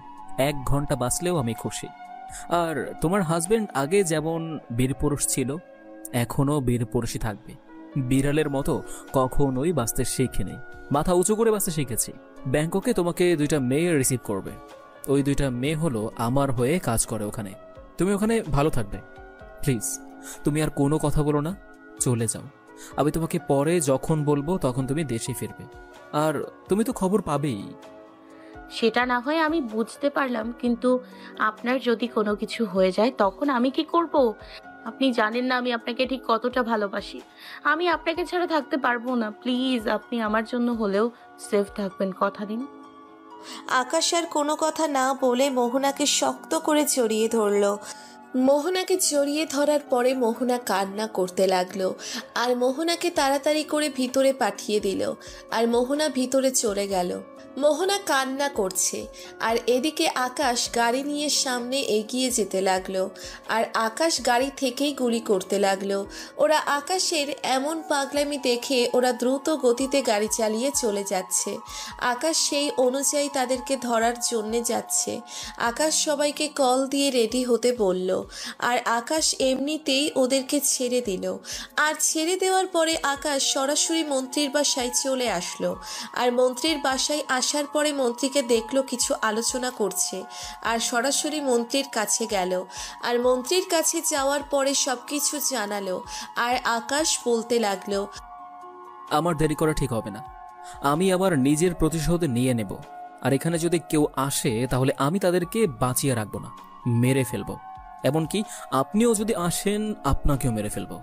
1 ঘন্টা বাঁচলেও আমি খুশি। আর তোমার হাজবেন্ড আগে যেমন বীরপুরুষ ছিল, এখনও বীরপুরুষই থাকবে। বিড়ালের মতো কখনোই বাঁচতে শেখেনি, মাথা উঁচু করে বাঁচতে শিখেছি। ব্যাংককে তোমাকে 2টা মেয়ে রিসিভ করবে। ওই 2টা মেয়ে হলো আমার হয়ে কাজ করে ওখানে। তুমি ওখানে ভালো থাকবে। প্লিজ তুমি আর কোনো কথা বলো না, চলে যাও। আমি তোমাকে পরে যখন বলবো তখন তুমি দেশে ফিরবে, আর তুমি তো খবর পাবেই। সেটা না হয় আমি বুঝতে পারলাম, কিন্তু আপনার যদি কোনো কিছু হয়ে যায় তখন আমি কি করব? আপনি জানেন না আমি আপনাকে ঠিক কতটা ভালোবাসি। আমি আপনাকে ছাড়া থাকতে পারবো না। প্লিজ আপনি আমার জন্য হলেও সেফ থাকবেন, কথা দিন। আকাশ আর কোনো কথা না বলে মোহনাকে শক্ত করে জড়িয়ে ধরলো। মোহনাকে জড়িয়ে ধরার পরে মোহনা কান্না করতে লাগলো আর মোহনাকে তাড়াতাড়ি করে ভিতরে পাঠিয়ে দিল আর মোহনা ভিতরে চলে গেল। মোহনা কান্না করছে আর এদিকে আকাশ গাড়ি নিয়ে সামনে এগিয়ে যেতে লাগলো আর আকাশ গাড়ি থেকেই গুলি করতে লাগলো। ওরা আকাশের এমন পাগলামি দেখে ওরা দ্রুত গতিতে গাড়ি চালিয়ে চলে যাচ্ছে। আকাশ সেই অনুযায়ী তাদেরকে ধরার জন্যে যাচ্ছে। আকাশ সবাইকে কল দিয়ে রেডি হতে বলল আর আকাশ এমনিতেই ওদেরকে ছেড়ে দিল। আর ছেড়ে দেওয়ার পরে আকাশ সরাসরি মন্ত্রীর বাসায় চলে আসলো আর মন্ত্রীর বাসায় আসার পরে মন্ত্রীকে দেখলো কিছু আলোচনা করছে আর সরাসরি মন্ত্রীর কাছে গেল আর মন্ত্রীর কাছে যাওয়ার পরে সবকিছু জানালো আর আকাশ বলতে লাগলো, আমার দেরি করা ঠিক হবে না। আমি আমার নিজের প্রতিশোধ নিয়ে নেব। আর এখানে যদি কেউ আসে তাহলে আমি তাদেরকে বাঁচিয়ে রাখবো না, মেরে ফেলবো। এমনকি আপনিও যদি আসেন আপনাকেও মেরে ফেলবো।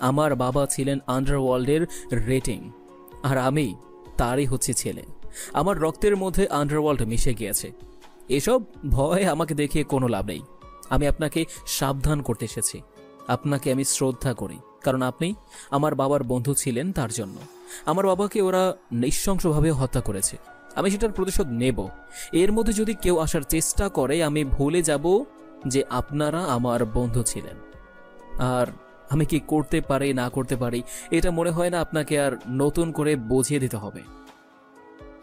আমার বাবা ছিলেন আন্ডারওয়ার্ল্ডের রেটিং আর আমি তারই হচ্ছে ছেলে। আমার রক্তের মধ্যে আন্ডারওয়ার্ল্ড মিশে গিয়েছে। এসব ভয় আমাকে দেখিয়ে কোনো লাভ নেই। আমি আপনাকে সাবধান করতে এসেছি। আপনাকে আমি শ্রদ্ধা করি, কারণ আপনি আমার বাবার বন্ধু ছিলেন। তার জন্য আমার বাবাকে ওরা নৃশংসভাবে হত্যা করেছে। আমি সেটার প্রতিশোধ নেব। এর মধ্যে যদি কেউ আসার চেষ্টা করে আমি ভুলে যাব যে আপনারা আমার বন্ধু ছিলেন। আর আমি কি করতে পারি না করতে পারি এটা মনে হয় না আপনাকে আর নতুন করে বুঝিয়ে দিতে হবে।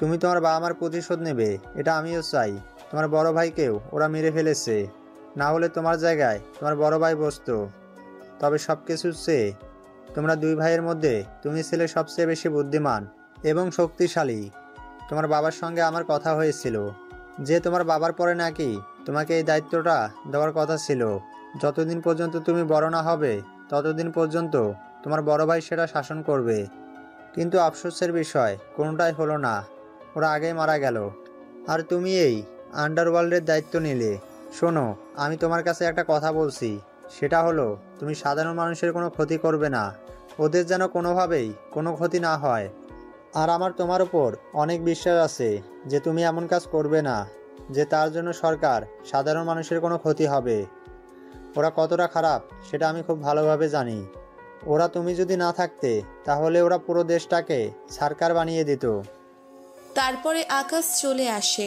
তুমি তোমার বাবা মার প্রতিশোধ নেবে, এটা আমিও চাই। তোমার বড় ভাইকেও ওরা মেরে ফেলেছে, না হলে তোমার জায়গায় তোমার বড় ভাই বসতো। তবে সব কিছুর চেয়ে তোমরা দুই ভাইয়ের মধ্যে তুমি ছিলে সবচেয়ে বেশি বুদ্ধিমান এবং শক্তিশালী। তোমার বাবার সঙ্গে আমার কথা হয়েছিল যে তোমার বাবার পরে নাকি তোমাকে এই দায়িত্বটা দেওয়ার কথা ছিল। যতদিন পর্যন্ত তুমি বড় না হবে ততদিন পর্যন্ত তোমার বড় ভাই সেটা শাসন করবে। কিন্তু আফসোসের বিষয় কোনোটাই হলো না, ওরা আগেই মারা গেল আর তুমি এই আন্ডারওয়ার্ল্ডের দায়িত্ব নিলে। শোনো, আমি তোমার কাছে একটা কথা বলছি, সেটা হলো তুমি সাধারণ মানুষের কোনো ক্ষতি করবে না। ওদের যেন কোনোভাবেই কোনো ক্ষতি না হয়। আর আমার তোমার উপর অনেক বিশ্বাস আছে যে তুমি এমন কাজ করবে না যে তার জন্য সরকার সাধারণ মানুষের কোনো ক্ষতি হবে। ওরা কতটা খারাপ সেটা আমি খুব ভালোভাবে জানি। ওরা তুমি যদি না থাকতে তাহলে ওরা পুরো দেশটাকে সরকার বানিয়ে দিত। তারপরে আকাশ চলে আসে।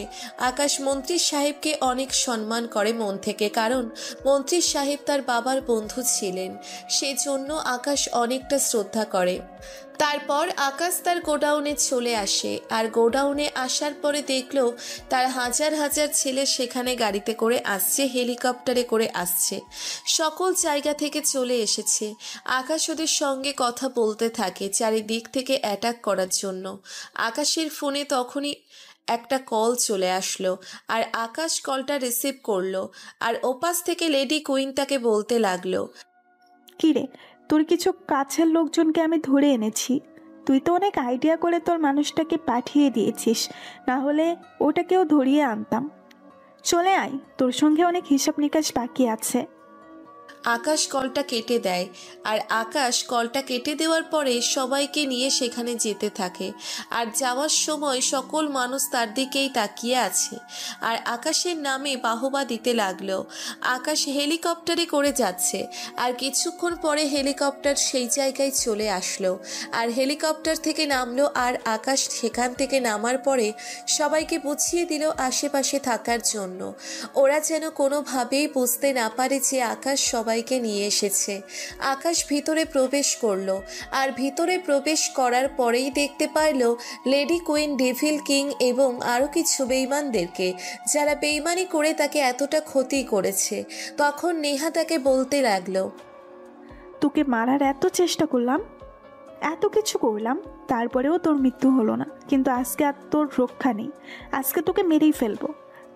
আকাশ মন্ত্রী সাহেবকে অনেক সম্মান করে মন থেকে, কারণ মন্ত্রী সাহেব তার বাবার বন্ধু ছিলেন, সেজন্য আকাশ অনেকটা শ্রদ্ধা করে। তারপর আকাশ তার গোডাউনে চলে আসে আর গোডাউনে আসার পরে দেখলো তার হাজার হাজার ছেলে সেখানে গাড়িতে করে আসছে, হেলিকপ্টারে করে আসছে, সকল জায়গা থেকে চলে এসেছে। আকাশ ওদের সঙ্গে কথা বলতে থাকে চারিদিক থেকে অ্যাটাক করার জন্য। আকাশের ফোনে তখনই একটা কল চলে আসলো আর আকাশ কলটা রিসিভ করলো আর ওপাশ থেকে লেডি কুইন তাকে বলতে লাগলো, কিরে, তোর কিছু কাছের লোকজনকে আমি ধরে এনেছি। তুই তো অনেক আইডিয়া করে তোর মানুষটাকে পাঠিয়ে দিয়েছিস, না হলে ওটাকেও ধরিয়ে আনতাম। চলে আয়, তোর সঙ্গে অনেক হিসাব নিকাশ বাকি আছে। আকাশ কলটা কেটে দেয় আর আকাশ কলটা কেটে দেওয়ার পরে সবাইকে নিয়ে সেখানে যেতে থাকে। আর যাওয়ার সময় সকল মানুষ তার দিকেই তাকিয়ে আছে আর আকাশের নামে বাহবা দিতে লাগলো। আকাশ হেলিকপ্টারে করে যাচ্ছে আর কিছুক্ষণ পরে হেলিকপ্টার সেই জায়গায় চলে আসলো আর হেলিকপ্টার থেকে নামলো আর আকাশ সেখান থেকে নামার পরে সবাইকে বুঝিয়ে দিল আশেপাশে থাকার জন্য। ওরা যেন কোনোভাবেই বুঝতে না পারে যে আকাশ সবাইকে নিয়ে এসেছে। আকাশ ভিতরে প্রবেশ করলো আর ভিতরে প্রবেশ করার পরেই দেখতে পাইল লেডি কুইন, ডেভিল কিং এবং আরও কিছু বেঈমানদেরকে, যারা বেঈমানি করে তাকে এতটা ক্ষতি করেছে। তখন নেহা তাকে বলতে লাগলো, তোকে মারার এত চেষ্টা করলাম, এত কিছু করলাম, তারপরেও তোর মৃত্যু হলো না। কিন্তু আজকে আর তোর রক্ষা নেই, আজকে তোকে মেরেই ফেলবো।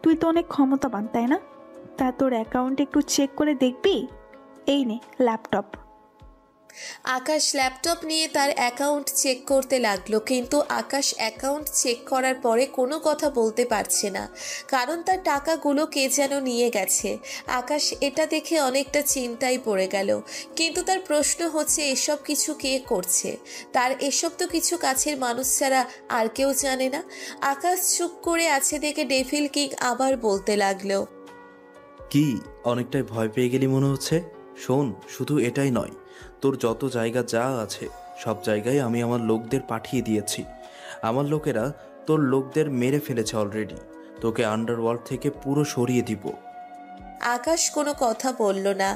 তুই তো অনেক ক্ষমতাবান, তাই না? তা তোর অ্যাকাউন্ট একটু চেক করে দেখবি? এই নে ল্যাপটপ। আকাশ ল্যাপটপ নিয়ে তার অ্যাকাউন্ট চেক করতে লাগলো, কিন্তু আকাশ অ্যাকাউন্ট চেক করার পরে কোনো কথা বলতে পারছে না, কারণ তার টাকাগুলো কে যেন নিয়ে গেছে। আকাশ এটা দেখে অনেকটা চিন্তায় পড়ে গেল, কিন্তু তার প্রশ্ন হচ্ছে এসব কিছু কে করছে। তার এসব তো কিছু কাছের মানুষ ছাড়া আর কেউ জানে না। আকাশ চুপ করে আছে দেখে ডেভিল কিং আবার বলতে লাগলো, কি অনেকটাই ভয় পেয়ে গেলি মনে হচ্ছে? শোন, শুধু এটাই নয়, তোর যত জায়গা যা আছে সব জায়গায় আমি আমার লোকদের পাঠিয়ে দিয়েছি। আমার লোকেরা তোর লোকদের মেরে ফেলেছে অলরেডি। তোকে আন্ডারওয়ার্ল্ড থেকে পুরো সরিয়ে দিব। আকাশ কোনো কথা বলল না।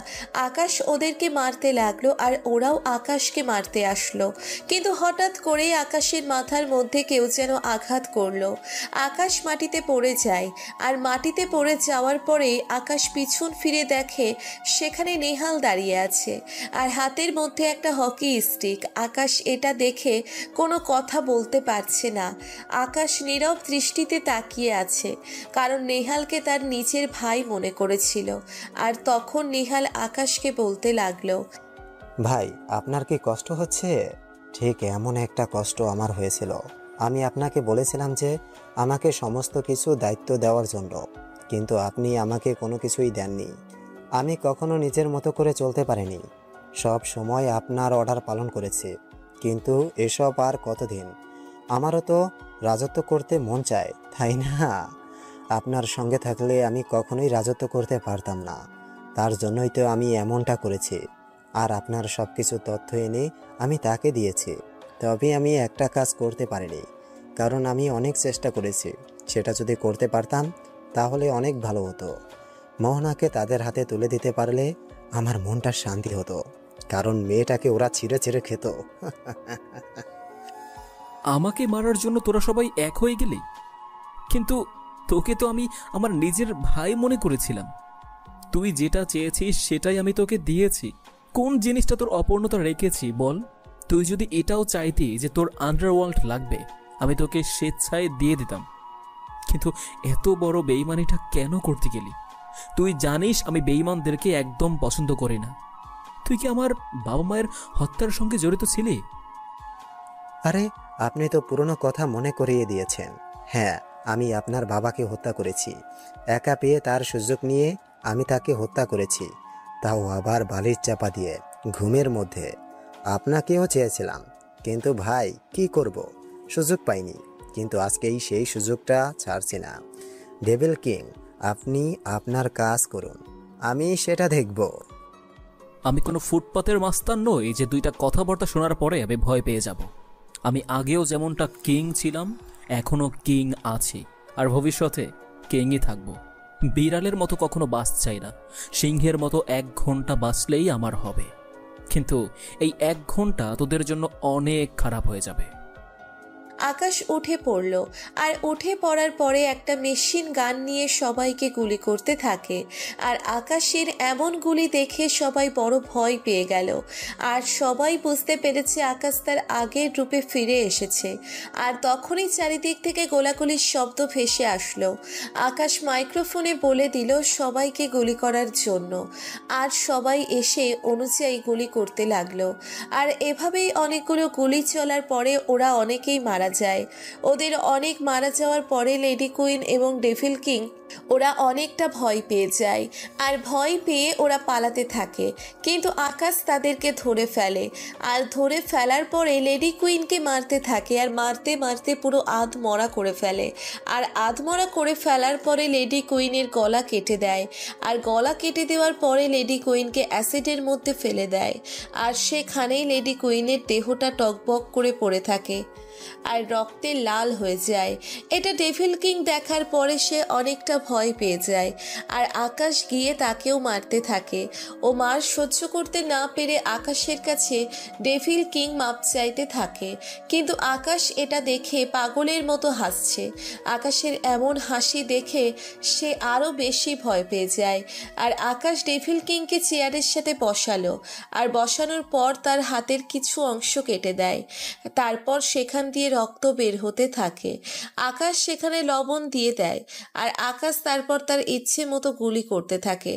আকাশ ওদেরকে মারতে লাগলো আর ওরাও আকাশকে মারতে আসলো, কিন্তু হঠাৎ করেই আকাশের মাথার মধ্যে কেউ যেন আঘাত করলো। আকাশ মাটিতে পড়ে যায়, আর মাটিতে পড়ে যাওয়ার পরে আকাশ পিছন ফিরে দেখে সেখানে নেহাল দাঁড়িয়ে আছে, আর হাতের মধ্যে একটা হকি স্টিক। আকাশ এটা দেখে কোনো কথা বলতে পারছে না। আকাশ নীরব দৃষ্টিতে তাকিয়ে আছে, কারণ নেহালকে তার নিজের ভাই মনে করেছিল। আর তখন নেহাল আকাশকে বলতে লাগলো, ভাই, আপনার কি কষ্ট হচ্ছে? ঠিক এমন একটা কষ্ট আমার হয়েছিল। আমি আপনাকে বলেছিলাম যে আমাকে সমস্ত কিছু দায়িত্ব দেওয়ার জন্য, কিন্তু আপনি আমাকে কোনো কিছুই দেননি। আমি কখনো নিজের মতো করে চলতে পারিনি। সব সময় আপনার অর্ডার পালন করেছি, কিন্তু এসব আর কতদিন? আমারও তো রাজত্ব করতে মন চায়, তাই না? আপনার সঙ্গে থাকলে আমি কখনোই রাজত্ব করতে পারতাম না, তার জন্যই তো আমি এমনটা করেছি। আর আপনার সব কিছু তথ্য এনে আমি তাকে দিয়েছি। তবে আমি একটা কাজ করতে পারিনি, কারণ আমি অনেক চেষ্টা করেছি। সেটা যদি করতে পারতাম তাহলে অনেক ভালো হতো। মোহনাকে তাদের হাতে তুলে দিতে পারলে আমার মনটা শান্তি হতো, কারণ মেয়েটাকে ওরা ছিঁড়ে ছিঁড়ে খেত। আমাকে মারার জন্য তোরা সবাই এক হয়ে গেলি, কিন্তু তোকে তো আমি আমার নিজের ভাই মনে করেছিলাম। তুই যেটা চেয়েছিস সেটাই আমি তোকে দিয়েছি। কোন জিনিসটা তোর অপূর্ণতা রেখেছি বল? তুই যদি এটাও চাইতি যে তোর আন্ডারওয়ার্ল্ড লাগবে, আমি তোকে স্বেচ্ছায় দিয়ে দিতাম। কিন্তু এত বড় বেইমানিটা কেন করতে গেলি? তুই জানিস আমি বেইমানদেরকে একদম পছন্দ করি না। তুই কি আমার বাবা মায়ের হত্যার সঙ্গে জড়িত ছিলি? আরে, আপনি তো পুরনো কথা মনে করিয়ে দিয়েছেন। হ্যাঁ, আমি আপনার বাবাকে হত্যা করেছি। একা পেয়ে তার সুযোগ নিয়ে আমি তাকে হত্যা করেছি, তাও আবার বালির চাপা দিয়ে, ঘুমের মধ্যে। আপনাকেও চেয়েছিলাম, কিন্তু ভাই কি করব, সুযোগ পাইনি। কিন্তু আজকেই সেই সুযোগটা ছাড়ছি না। ডেভিল কিং, আপনি আপনার কাজ করুন, আমি সেটা দেখব। আমি কোনো ফুটপাতের মাস্তান নই যে দুইটা কথাবার্তা শোনার পরে আমি ভয় পেয়ে যাব। আমি আগেও যেমনটা কিং ছিলাম, এখনো কিং আছি, আর ভবিষ্যতে কিংই থাকবো। বিড়ালের মতো কখনো বাস চাই না, সিংহের মতো 1 ঘন্টা বাঁচলেই আমার হবে। কিন্তু এই 1 ঘন্টা তোদের জন্য অনেক খারাপ হয়ে যাবে। আকাশ উঠে পড়ল, আর উঠে পড়ার পরে একটা মেশিন গান নিয়ে সবাইকে গুলি করতে থাকে। আর আকাশের এমন গুলি দেখে সবাই বড় ভয় পেয়ে গেল, আর সবাই বুঝতে পেরেছে আকাশ তার আগের রূপে ফিরে এসেছে। আর তখনই চারিদিক থেকে গোলাগুলির শব্দ ভেসে আসলো। আকাশ মাইক্রোফোনে বলে দিল সবাইকে গুলি করার জন্য, আর সবাই এসে অনুযায়ী গুলি করতে লাগলো। আর এভাবেই অনেকগুলো গুলি চলার পরে ওরা অনেকেই মারা যায়। ওদের অনেক মারা যাওয়ার পরে লেডি কুইন এবং ডেভিল কিং ওরা অনেকটা ভয় পেয়ে যায়, আর ভয় পেয়ে ওরা পালাতে থাকে। কিন্তু আকাশ তাদেরকে ধরে ফেলে, আর ধরে ফেলার পরে লেডি কুইনকে মারতে থাকে, আর মারতে মারতে পুরো আধমরা করে ফেলে। আর আধমরা করে ফেলার পরে লেডি কুইনের গলা কেটে দেয়, আর গলা কেটে দেওয়ার পরে লেডি কুইনকে অ্যাসিডের মধ্যে ফেলে দেয়, আর সেখানেই লেডি কুইনের দেহটা টকবক করে পড়ে থাকে আর রক্তে লাল হয়ে যায়। এটা ডেভিল কিং দেখার পরে সে অনেকটা ভয় পেয়ে যায়, আর আকাশ গিয়ে তাকেও মারতে থাকে। ও মার সহ্য করতে না পেরে আকাশের কাছে ডেভিল কিং মাপ চাইতে থাকে, কিন্তু আকাশ এটা দেখে পাগলের মতো হাসছে। আকাশের এমন হাসি দেখে সে আরও বেশি ভয় পেয়ে যায়। আর আকাশ ডেভিল কিংকে চেয়ারের সাথে বসালো, আর বসানোর পর তার হাতের কিছু অংশ কেটে দেয়। তারপর সেখান দিয়ে রক্ত বের হতে থাকে। আকাশ সেখানে লবণ দিয়ে দেয়, আর আকাশ আকাশ তারপর তার ইচ্ছে মতো গুলি করতে থাকে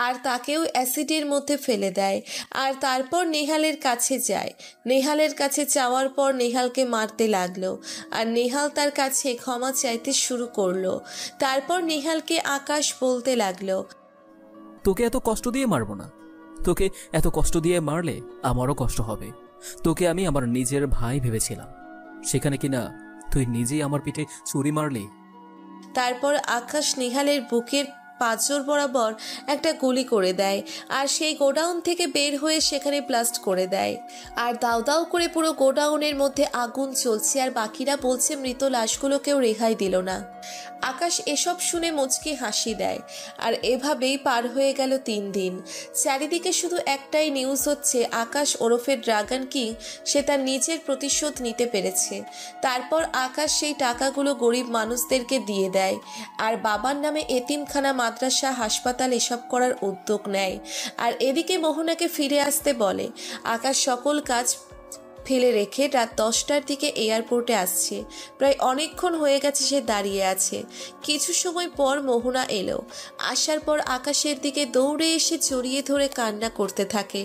আর তাকেও অ্যাসিডের মধ্যে ফেলে দেয়। আর তারপর নেহালের কাছে যায়। নেহালের কাছে যাওয়ার পর নেহালকে মারতে লাগলো আর নেহাল তার কাছে ক্ষমা চাইতে শুরু করলো। তারপর নেহালকে আকাশ বলতে লাগলো, তোকে এত কষ্ট দিয়ে মারবো না। তোকে এত কষ্ট দিয়ে মারলে আমারও কষ্ট হবে। তোকে আমি আমার নিজের ভাই ভেবেছিলাম, সেখানে কিনা তুই নিজেই আমার পিঠে ছুরি মারলি। তারপর আকাশ নেহালের বুকের পাঁজর বরাবর একটা গুলি করে দেয় আর সেই গোডাউন থেকে বের হয়ে সেখানে ব্লাস্ট করে দেয়। আর দাউ দাউ করে পুরো গোডাউনের মধ্যে আগুন চলছে আর বাকিরা বলছে মৃত লাশগুলোকেও রেহাই দিল না। আকাশ এসব শুনে মুচকি হাসি দেয়। আর এভাবেই পার হয়ে গেল 3 দিন। চারিদিকে শুধু একটাই নিউজ হচ্ছে, আকাশ ওরফে ড্রাগন কিং সে তার নিজের প্রতিশোধ নিতে পেরেছে। তারপর আকাশ সেই টাকাগুলো গরিব মানুষদেরকে দিয়ে দেয় আর বাবার নামে এতিমখানা, মাদ্রাসা, হাসপাতাল এসব করার উদ্যোগ নেয়। আর এদিকে মোহনাকে ফিরে আসতে বলে। আকাশ সকল কাজ ফেলে রেখে রাত 10টার দিকে এয়ারপোর্টে আসছে। প্রায় অনেকক্ষণ হয়ে গেছে সে দাঁড়িয়ে আছে। কিছু সময় পর মোহনা এলো। আসার পর আকাশের দিকে দৌড়ে এসে জড়িয়ে ধরে কান্না করতে থাকে।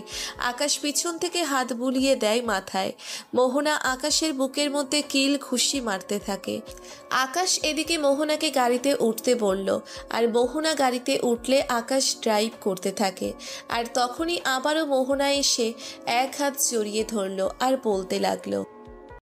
আকাশ পিছন থেকে হাত বুলিয়ে দেয় মাথায়। মোহনা আকাশের বুকের মধ্যে কিল ঘুষি মারতে থাকে। আকাশ এদিকে মোহনাকে গাড়িতে উঠতে বলল আর মোহনা গাড়িতে উঠলে আকাশ ড্রাইভ করতে থাকে। আর তখনই আবারও মোহনা এসে এক হাত জড়িয়ে ধরল আর বলতে লাগলো,